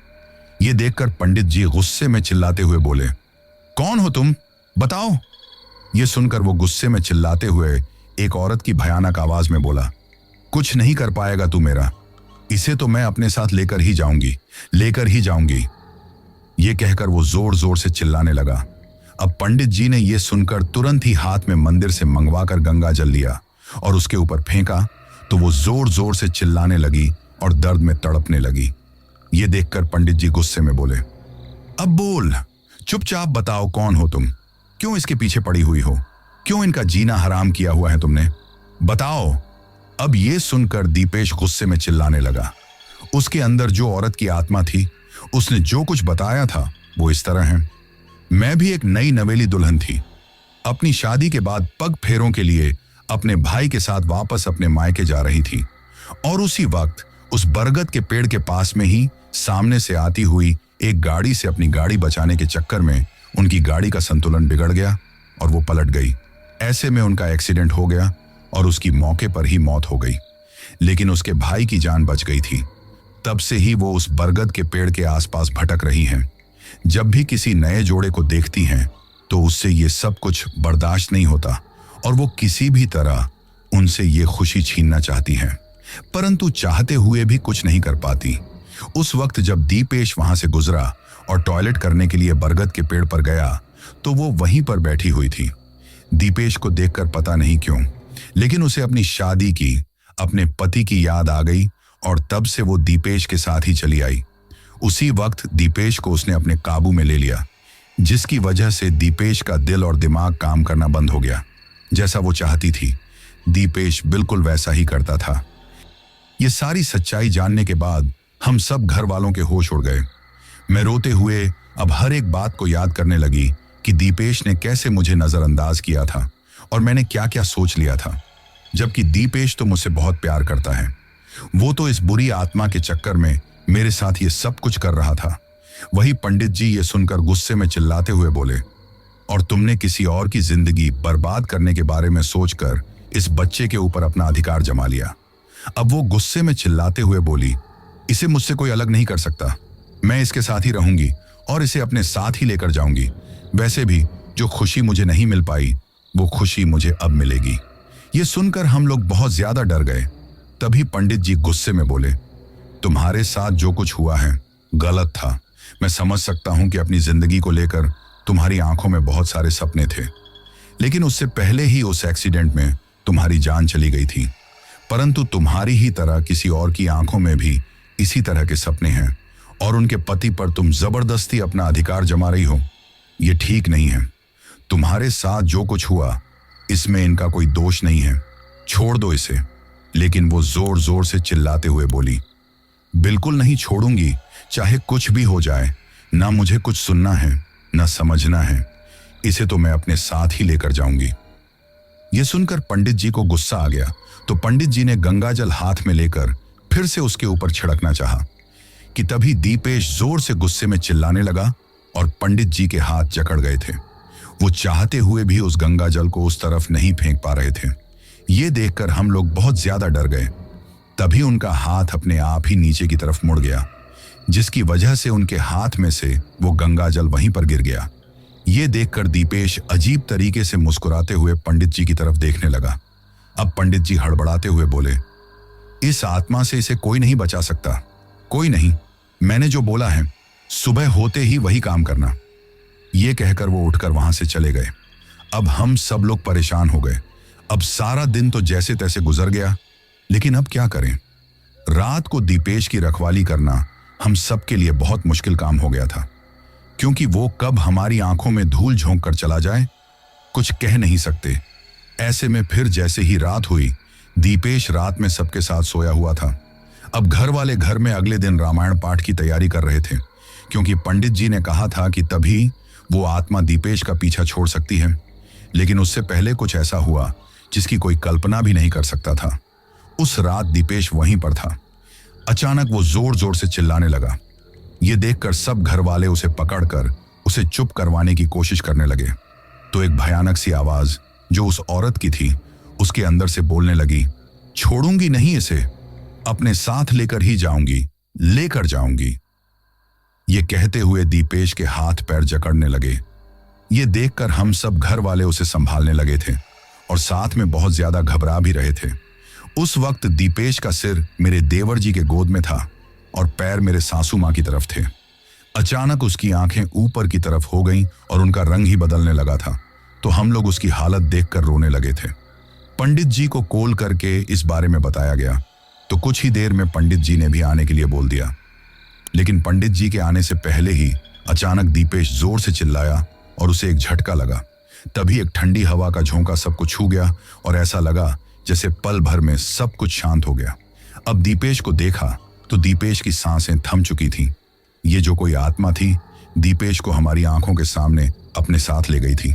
ये देखकर पंडित जी गुस्से में चिल्लाते हुए बोले, कौन हो तुम, बताओ। ये सुनकर वो गुस्से में चिल्लाते हुए एक औरत की भयानक आवाज में बोला, कुछ नहीं कर पाएगा तू मेरा, इसे तो मैं अपने साथ लेकर ही जाऊंगी, लेकर ही जाऊंगी। ये कहकर वो जोर जोर से चिल्लाने लगा। अब पंडित जी ने यह सुनकर तुरंत ही हाथ में मंदिर से मंगवाकर गंगा जल लिया और उसके ऊपर फेंका तो वो जोर जोर से चिल्लाने लगी और दर्द में तड़पने लगी। ये देखकर पंडित जी गुस्से में बोले, अब बोल, चुपचाप बताओ कौन हो तुम, क्यों इसके पीछे पड़ी हुई हो, क्यों इनका जीना हराम किया हुआ है तुमने, बताओ। अब ये सुनकर दीपेश गुस्से में चिल्लाने लगा। उसके अंदर जो औरत की आत्मा थी, उसने जो कुछ बताया था वो इस तरह है। मैं भी एक नई नवेली दुल्हन थी। अपनी शादी के बाद पग फेरों के लिए अपने भाई के साथ वापस अपने मायके जा रही थी और उसी वक्त उस बरगद के पेड़ के पास में ही सामने से आती हुई एक गाड़ी से अपनी गाड़ी बचाने के चक्कर में उनकी गाड़ी का संतुलन बिगड़ गया और वो पलट गई। ऐसे में उनका एक्सीडेंट हो गया और उसकी मौके पर ही मौत हो गई, लेकिन उसके भाई की जान बच गई थी। तब से ही वो उस बरगद के पेड़ के आसपास भटक रही हैं। जब भी किसी नए जोड़े को देखती हैं तो उससे ये सब कुछ बर्दाश्त नहीं होता और वो किसी भी तरह उनसे ये खुशी छीनना चाहती हैं, परंतु चाहते हुए भी कुछ नहीं कर पाती। उस वक्त जब दीपेश वहां से गुजरा और टॉयलेट करने के लिए बरगद के पेड़ पर गया तो वो वहीं पर बैठी हुई थी। दीपेश को देखकर पता नहीं क्यों, लेकिन उसे अपनी शादी की, अपने पति की याद आ गई और तब से वो दीपेश के साथ ही चली आई। उसी वक्त दीपेश को उसने अपने काबू में ले लिया, जिसकी वजह से दीपेश का दिल और दिमाग काम करना बंद हो गया। जैसा वो चाहती थी दीपेश बिल्कुल वैसा ही करता था। ये सारी सच्चाई जानने के बाद हम सब घर वालों के होश उड़ गए। मैं रोते हुए अब हर एक बात को याद करने लगी कि दीपेश ने कैसे मुझे नजरअंदाज किया था और मैंने क्या क्या सोच लिया था, जबकि दीपेश तो मुझसे बहुत प्यार करता है। वो तो इस बुरी आत्मा के चक्कर में मेरे साथ ये सब कुछ कर रहा था। वही पंडित जी ये सुनकर गुस्से में चिल्लाते हुए बोले, और तुमने किसी और की जिंदगी बर्बाद करने के बारे में सोचकर इस बच्चे के ऊपर अपना अधिकार जमा लिया। अब वो गुस्से में चिल्लाते हुए बोली, इसे मुझसे कोई अलग नहीं कर सकता, मैं इसके साथ ही रहूंगी और इसे अपने साथ ही लेकर जाऊंगी। वैसे भी जो खुशी मुझे नहीं मिल पाई वो खुशी मुझे अब मिलेगी। ये सुनकर हम लोग बहुत ज्यादा डर गए। तभी पंडित जी गुस्से में बोले, तुम्हारे साथ जो कुछ हुआ है गलत था। मैं समझ सकता हूं कि अपनी जिंदगी को लेकर तुम्हारी आंखों में बहुत सारे सपने थे, लेकिन उससे पहले ही उस एक्सीडेंट में तुम्हारी जान चली गई थी। परंतु तुम्हारी ही तरह किसी और की आंखों में भी इसी तरह के सपने हैं और उनके पति पर तुम जबरदस्ती अपना अधिकार जमा रही हो। ये ठीक नहीं है। तुम्हारे साथ जो कुछ हुआ इसमें इनका कोई दोष नहीं है, छोड़ दो इसे। लेकिन वो जोर जोर से चिल्लाते हुए बोली, बिल्कुल नहीं छोड़ूंगी, चाहे कुछ भी हो जाए। ना मुझे कुछ सुनना है ना समझना है, इसे तो मैं अपने साथ ही लेकर जाऊंगी। यह सुनकर पंडित जी को गुस्सा आ गया तो पंडित जी ने गंगा जल हाथ में लेकर फिर से उसके ऊपर छिड़कना चाहा कि तभी दीपेश जोर से गुस्से में चिल्लाने लगा और पंडित जी के हाथ जकड़ गए थे। वो चाहते हुए भी उस गंगा जल को उस तरफ नहीं फेंक पा रहे थे। ये देखकर हम लोग बहुत ज्यादा डर गए। तभी उनका हाथ अपने आप ही नीचे की तरफ मुड़ गया, जिसकी वजह से उनके हाथ में से वो गंगा जल वहीं पर गिर गया। ये देखकर दीपेश अजीब तरीके से मुस्कुराते हुए पंडित जी की तरफ देखने लगा। अब पंडित जी हड़बड़ाते हुए बोले, इस आत्मा से इसे कोई नहीं बचा सकता, कोई नहीं। मैंने जो बोला है सुबह होते ही वही काम करना। ये कहकर वो उठकर वहां से चले गए। अब हम सब लोग परेशान हो गए। अब सारा दिन तो जैसे तैसे गुजर गया, लेकिन अब क्या करें। रात को दीपेश की रखवाली करना हम सब के लिए बहुत मुश्किल काम हो गया था, क्योंकि वो कब हमारी आंखों में धूल झोंक कर चला जाए कुछ कह नहीं सकते। ऐसे में फिर जैसे ही रात हुई, दीपेश रात में सबके साथ सोया हुआ था। अब घर वाले घर में अगले दिन रामायण पाठ की तैयारी कर रहे थे, क्योंकि पंडित जी ने कहा था कि तभी वो आत्मा दीपेश का पीछा छोड़ सकती है। लेकिन उससे पहले कुछ ऐसा हुआ जिसकी कोई कल्पना भी नहीं कर सकता था। उस रात दीपेश वहीं पर था। अचानक वो जोर जोर से चिल्लाने लगा। ये देखकर सब घर वाले उसे पकड़कर उसे चुप करवाने की कोशिश करने लगे, तो एक भयानक सी आवाज जो उस औरत की थी उसके अंदर से बोलने लगी, छोड़ूंगी नहीं इसे, अपने साथ लेकर ही जाऊंगी, लेकर जाऊंगी। ये कहते हुए दीपेश के हाथ पैर जकड़ने लगे। ये देखकर हम सब घर वाले उसे संभालने लगे थे और साथ में बहुत ज्यादा घबरा भी रहे थे। उस वक्त दीपेश का सिर मेरे देवर जी के गोद में था और पैर मेरे सासू माँ की तरफ थे। अचानक उसकी आंखें ऊपर की तरफ हो गईं और उनका रंग ही बदलने लगा था, तो हम लोग उसकी हालत देखकर रोने लगे थे। पंडित जी को कॉल करके इस बारे में बताया गया, तो कुछ ही देर में पंडित जी ने भी आने के लिए बोल दिया। लेकिन पंडित जी के आने से पहले ही अचानक दीपेश जोर से चिल्लाया और उसे एक झटका लगा। तभी एक ठंडी हवा का झोंका सबको छू गया और ऐसा लगा जैसे पल भर में सब कुछ शांत हो गया। अब दीपेश को देखा तो दीपेश की सांसें थम चुकी थीं। ये जो कोई आत्मा थी, दीपेश को हमारी आंखों के सामने अपने साथ ले गई थी।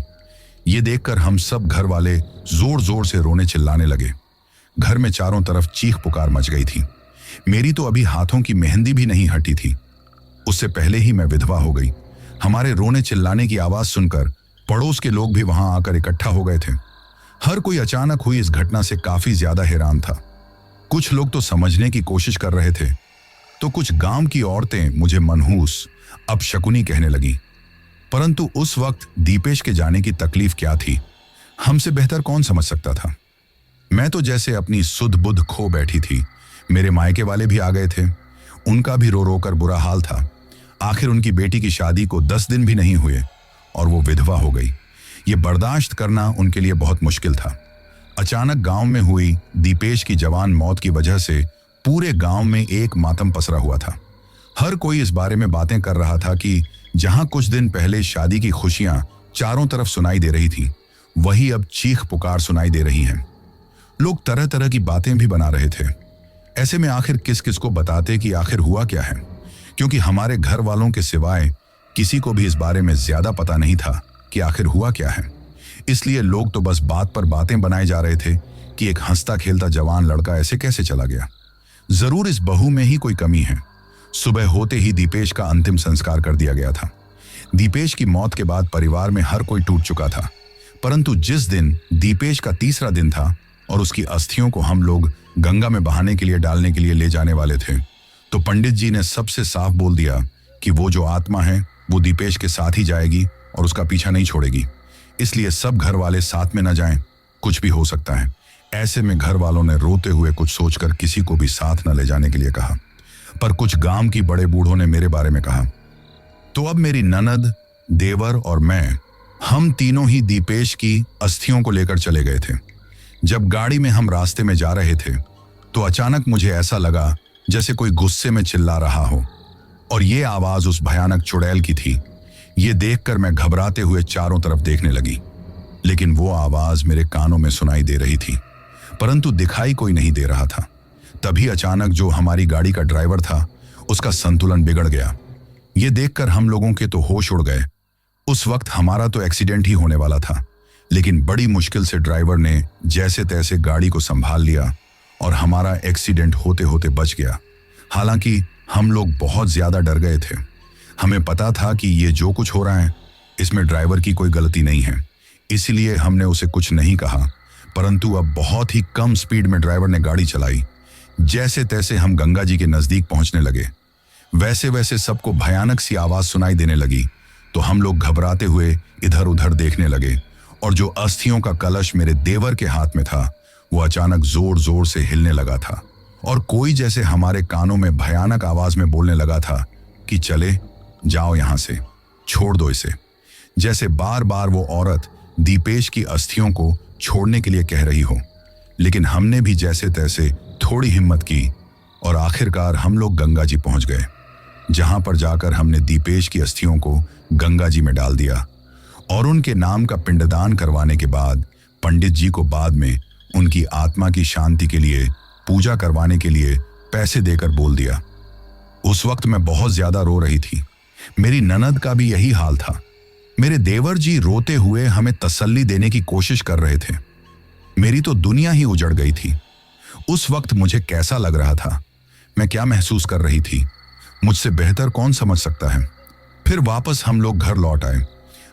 ये देखकर हम सब घर वाले जोर जोर से रोने चिल्लाने लगे। घर में चारों तरफ चीख पुकार मच गई थी। मेरी तो अभी हाथों की मेहंदी भी नहीं हटी थी, उससे पहले ही मैं विधवा हो गई। हमारे रोने चिल्लाने की आवाज सुनकर पड़ोस के लोग भी वहां आकर इकट्ठा हो गए थे। हर कोई अचानक हुई इस घटना से काफी ज्यादा हैरान था। कुछ लोग तो समझने की कोशिश कर रहे थे, तो कुछ गांव की औरतें मुझे मनहूस, अपशकुनी कहने लगी। परंतु उस वक्त दीपेश के जाने की तकलीफ क्या थी, हमसे बेहतर कौन समझ सकता था। मैं तो जैसे अपनी सुध बुध खो बैठी थी। मेरे मायके वाले भी आ गए थे, उनका भी रो रो कर बुरा हाल था। आखिर उनकी बेटी की शादी को 10 दिन भी नहीं हुए और वो विधवा हो गई। ये बर्दाश्त करना उनके लिए बहुत मुश्किल था। अचानक गांव में हुई दीपेश की जवान मौत की वजह से पूरे गांव में एक मातम पसरा हुआ था। हर कोई इस बारे में बातें कर रहा था कि जहां कुछ दिन पहले शादी की खुशियां चारों तरफ सुनाई दे रही थी, वही अब चीख पुकार सुनाई दे रही हैं। लोग तरह तरह की बातें भी बना रहे थे। ऐसे में आखिर किस किस को बताते कि आखिर हुआ क्या है, क्योंकि हमारे घर वालों के सिवाय किसी को भी इस बारे में ज्यादा पता नहीं था कि आखिर हुआ क्या है। इसलिए लोग तो बस बात पर बातें बनाए जा रहे थे कि एक हंसता खेलता जवान लड़का ऐसे कैसे चला गया। जरूर इस बहू में ही कोई कमी है। सुबह होते ही दीपेश का अंतिम संस्कार कर दिया गया था। दीपेश की मौत के बाद परिवार में हर कोई टूट चुका था। परंतु जिस दिन दीपेश का तीसरा दिन था और उसकी अस्थियों को हम लोग गंगा में बहाने के लिए डालने के लिए ले जाने वाले थे, तो पंडित जी ने सबसे साफ बोल दिया कि वो जो आत्मा है वो दीपेश के साथ ही जाएगी और उसका पीछा नहीं छोड़ेगी। इसलिए सब घर वाले साथ में न जाएं, कुछ भी हो सकता है। ऐसे में घर वालों ने रोते हुए कुछ सोचकर किसी को भी साथ न ले जाने के लिए कहा। पर कुछ गांव की बड़े बूढ़ों ने मेरे बारे में कहा। तो अब मेरी ननद, देवर और मैं, हम तीनों ही दीपेश की अस्थियों को लेकर चले गए थे। जब गाड़ी में हम रास्ते में जा रहे थे तो अचानक मुझे ऐसा लगा जैसे कोई गुस्से में चिल्ला रहा हो, और ये आवाज उस भयानक चुड़ैल की थी। ये देखकर मैं घबराते हुए चारों तरफ देखने लगी, लेकिन वो आवाज मेरे कानों में सुनाई दे रही थी, परंतु दिखाई कोई नहीं दे रहा था। तभी अचानक जो हमारी गाड़ी का ड्राइवर था, उसका संतुलन बिगड़ गया। ये देखकर हम लोगों के तो होश उड़ गए। उस वक्त हमारा तो एक्सीडेंट ही होने वाला था, लेकिन बड़ी मुश्किल से ड्राइवर ने जैसे तैसे गाड़ी को संभाल लिया और हमारा एक्सीडेंट होते होते बच गया। हालांकि हम लोग बहुत ज्यादा डर गए थे। हमें पता था कि ये जो कुछ हो रहा है इसमें ड्राइवर की कोई गलती नहीं है, इसलिए हमने उसे कुछ नहीं कहा। परंतु अब बहुत ही कम स्पीड में ड्राइवर ने गाड़ी चलाई। जैसे तैसे हम गंगा जी के नजदीक पहुंचने लगे। वैसे वैसे सबको भयानक सी आवाज सुनाई देने लगी, तो हम लोग घबराते हुए इधर उधर देखने लगे, और जो अस्थियों का कलश मेरे देवर के हाथ में था वो अचानक जोर जोर से हिलने लगा था, और कोई जैसे हमारे कानों में भयानक आवाज में बोलने लगा था कि चले जाओ यहां से, छोड़ दो इसे। जैसे बार बार वो औरत दीपेश की अस्थियों को छोड़ने के लिए कह रही हो। लेकिन हमने भी जैसे तैसे थोड़ी हिम्मत की और आखिरकार हम लोग गंगा जी पहुंच गए, जहां पर जाकर हमने दीपेश की अस्थियों को गंगा जी में डाल दिया और उनके नाम का पिंडदान करवाने के बाद पंडित जी को बाद में उनकी आत्मा की शांति के लिए पूजा करवाने के लिए पैसे देकर बोल दिया। उस वक्त मैं बहुत ज्यादा रो रही थी। मेरी ननद का भी यही हाल था। मेरे देवर जी रोते हुए हमें तसल्ली देने की कोशिश कर रहे थे। मेरी तो दुनिया ही उजड़ गई थी। उस वक्त मुझे कैसा लग रहा था, मैं क्या महसूस कर रही थी, मुझसे बेहतर कौन समझ सकता है। फिर वापस हम लोग घर लौट आए।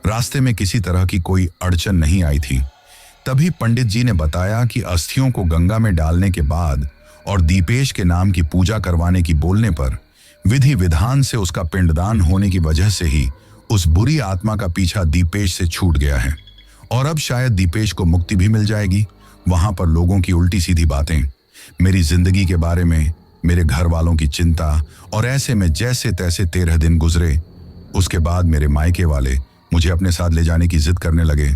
रास्ते में किसी तरह की कोई अड़चन नहीं आई थी। तभी पंडित जी ने बताया कि अस्थियों को गंगा में डालने के बाद और दीपेश के नाम की पूजा करवाने की बोलने पर विधि विधान से उसका पिंडदान होने की वजह से ही उस बुरी आत्मा का पीछा दीपेश से छूट गया है, और अब शायद दीपेश को मुक्ति भी मिल जाएगी। वहां पर लोगों की उल्टी सीधी बातें, मेरी जिंदगी के बारे में, मेरे घर वालों की चिंता, और ऐसे में जैसे तैसे 13 दिन गुजरे। उसके बाद मेरे मायके वाले मुझे अपने साथ ले जाने की जिद करने लगे,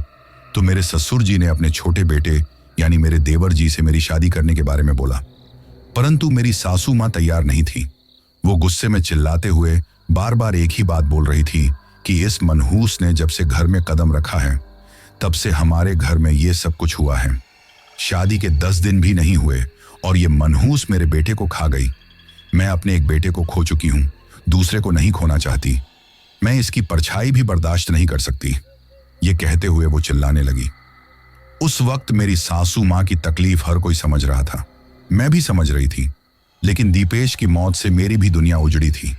तो मेरे ससुर जी ने अपने छोटे बेटे यानी मेरे देवर जी से मेरी शादी करने के बारे में बोला। परंतु मेरी सासू माँ तैयार नहीं थी। वो गुस्से में चिल्लाते हुए बार बार एक ही बात बोल रही थी कि इस मनहूस ने जब से घर में कदम रखा है तब से हमारे घर में ये सब कुछ हुआ है। शादी के 10 दिन भी नहीं हुए और ये मनहूस मेरे बेटे को खा गई। मैं अपने एक बेटे को खो चुकी हूं, दूसरे को नहीं खोना चाहती। मैं इसकी परछाई भी बर्दाश्त नहीं कर सकती। ये कहते हुए वो चिल्लाने लगी। उस वक्त मेरी सासू माँ की तकलीफ हर कोई समझ रहा था, मैं भी समझ रही थी। लेकिन दीपेश की मौत से मेरी भी दुनिया उजड़ी थी।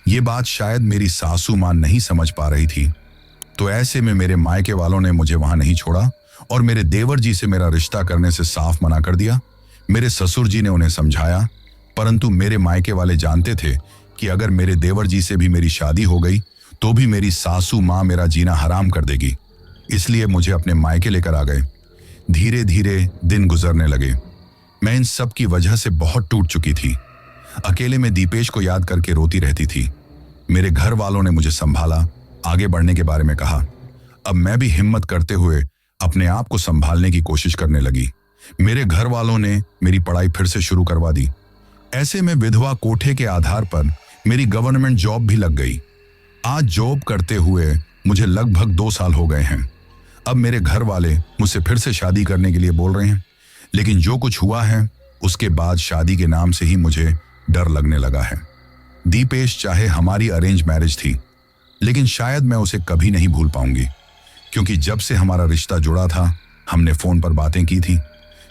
ये बात शायद मेरी सासू माँ नहीं समझ पा रही थी। तो ऐसे में मेरे मायके वालों ने मुझे वहां नहीं छोड़ा और मेरे देवर जी से मेरा रिश्ता करने से साफ मना कर दिया। मेरे ससुर जी ने उन्हें समझाया, परंतु मेरे मायके वाले जानते थे कि अगर मेरे देवर जी से भी मेरी शादी हो गई तो भी मेरी सासू माँ मेरा जीना हराम कर देगी। इसलिए मुझे अपने मायके लेकर आ गए। धीरे धीरे दिन गुजरने लगे। मैं इन सब की वजह से बहुत टूट चुकी थी। अकेले में दीपेश को याद करके रोती रहती थी। मेरे घर वालों ने मुझे संभाला, आगे बढ़ने के बारे में कहा। अब मैं भी हिम्मत करते हुए अपने आप को संभालने की कोशिश करने लगी। मेरे घर वालों ने मेरी पढ़ाई फिर से शुरू करवा दी। ऐसे में विधवा कोठे के आधार पर मेरी गवर्नमेंट जॉब भी लग गई। आज जॉब करते हुए मुझे लगभग 2 साल हो गए हैं। अब मेरे घर वाले मुझसे फिर से शादी करने के लिए बोल रहे हैं, लेकिन जो कुछ हुआ है उसके बाद शादी के नाम से ही मुझे डर लगने लगा है। दीपेश चाहे हमारी अरेंज मैरिज थी, लेकिन शायद मैं उसे कभी नहीं भूल पाऊंगी, क्योंकि जब से हमारा रिश्ता जुड़ा था हमने फोन पर बातें की थी।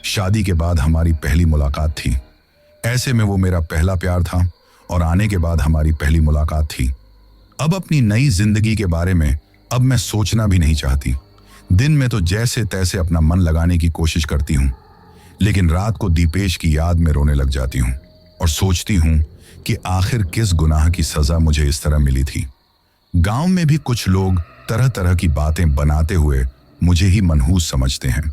शादी के बाद हमारी पहली मुलाकात थी। ऐसे में वो मेरा पहला प्यार था और आने के बाद हमारी पहली मुलाकात थी। अब अपनी नई जिंदगी के बारे में अब मैं सोचना भी नहीं चाहती। दिन में तो जैसे तैसे अपना मन लगाने की कोशिश करती हूँ, लेकिन रात को दीपेश की याद में रोने लग जाती हूँ और सोचती हूँ कि आखिर किस गुनाह की सजा मुझे इस तरह मिली थी। गांव में भी कुछ लोग तरह तरह की बातें बनाते हुए मुझे ही मनहूस समझते हैं।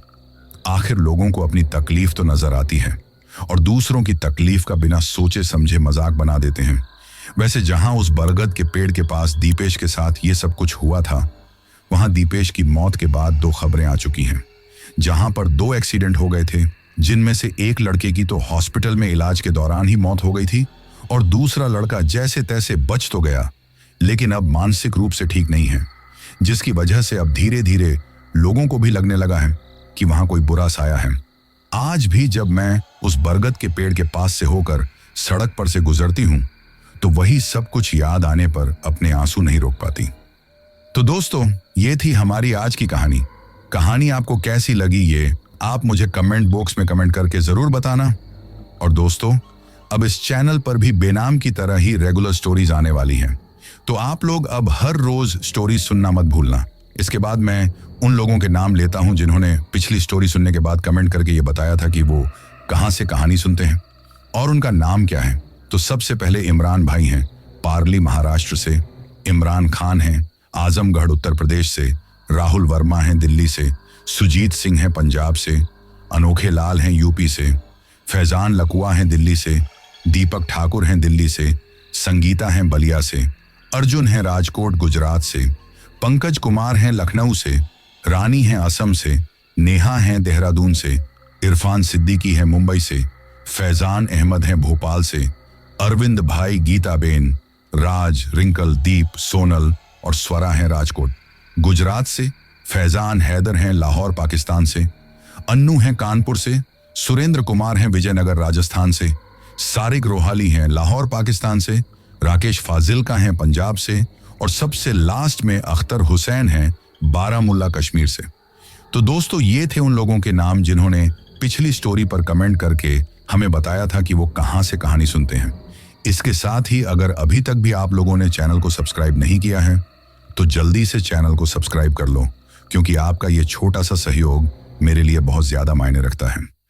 आखिर लोगों को अपनी तकलीफ तो नजर आती है और दूसरों की तकलीफ का बिना सोचे समझे मजाक बना देते हैं। वैसे जहां उस बरगद के पेड़ के पास दीपेश के साथ ये सब कुछ हुआ था, वहां दीपेश की मौत के बाद 2 खबरें आ चुकी हैं। जहां पर 2 एक्सीडेंट हो गए थे, जिनमें से एक लड़के की तो हॉस्पिटल में इलाज के दौरान ही मौत हो गई थी और दूसरा लड़का जैसे तैसे बच तो गया, लेकिन अब मानसिक रूप से ठीक नहीं है, जिसकी वजह से अब धीरे धीरे लोगों को भी लगने लगा है कि वहां कोई बुरा साया है। आज भी जब मैं उस बरगद के पेड़ के पास से होकर सड़क पर से गुजरती हूं तो वही सब कुछ याद आने पर अपने आंसू नहीं रोक पाती। तो दोस्तों, ये थी हमारी आज की कहानी। कहानी आपको कैसी लगी ये आप मुझे कमेंट बॉक्स में कमेंट करके जरूर बताना। और दोस्तों, अब इस चैनल पर भी बेनाम की तरह ही रेगुलर स्टोरीज आने वाली हैं, तो आप लोग अब हर रोज स्टोरीज सुनना मत भूलना। इसके बाद मैं उन लोगों के नाम लेता हूं जिन्होंने पिछली स्टोरी सुनने के बाद कमेंट करके ये बताया था कि वो कहां से कहानी सुनते हैं और उनका नाम क्या है। तो सबसे पहले इमरान भाई हैं पार्ली महाराष्ट्र से, इमरान खान हैं आजमगढ़ उत्तर प्रदेश से, राहुल वर्मा हैं दिल्ली से, सुजीत सिंह हैं पंजाब से, अनोखे लाल हैं यूपी से, फैजान लकुआ हैं दिल्ली से, दीपक ठाकुर हैं दिल्ली से, संगीता हैं बलिया से, अर्जुन हैं राजकोट गुजरात से, पंकज कुमार हैं लखनऊ से, रानी हैं असम से, नेहा हैं देहरादून से, इरफान सिद्दीकी हैं मुंबई से, फैजान अहमद हैं भोपाल से, अरविंद भाई गीताबेन, राज, रिंकल, दीप, सोनल और स्वरा हैं राजकोट गुजरात से, फैजान हैदर हैं लाहौर पाकिस्तान से, अन्नू हैं कानपुर से, सुरेंद्र कुमार हैं विजयनगर राजस्थान से, सारिक रोहाली हैं लाहौर पाकिस्तान से, राकेश फाजिल्का हैं पंजाब से और सबसे लास्ट में अख्तर हुसैन हैं बारामुल्ला कश्मीर से। तो दोस्तों, ये थे उन लोगों के नाम जिन्होंने पिछली स्टोरी पर कमेंट करके हमें बताया था कि वो कहां से कहानी सुनते हैं। इसके साथ ही अगर अभी तक भी आप लोगों ने चैनल को सब्सक्राइब नहीं किया है तो जल्दी से चैनल को सब्सक्राइब कर लो, क्योंकि आपका ये छोटा सा सहयोग मेरे लिए बहुत ज्यादा मायने रखता है।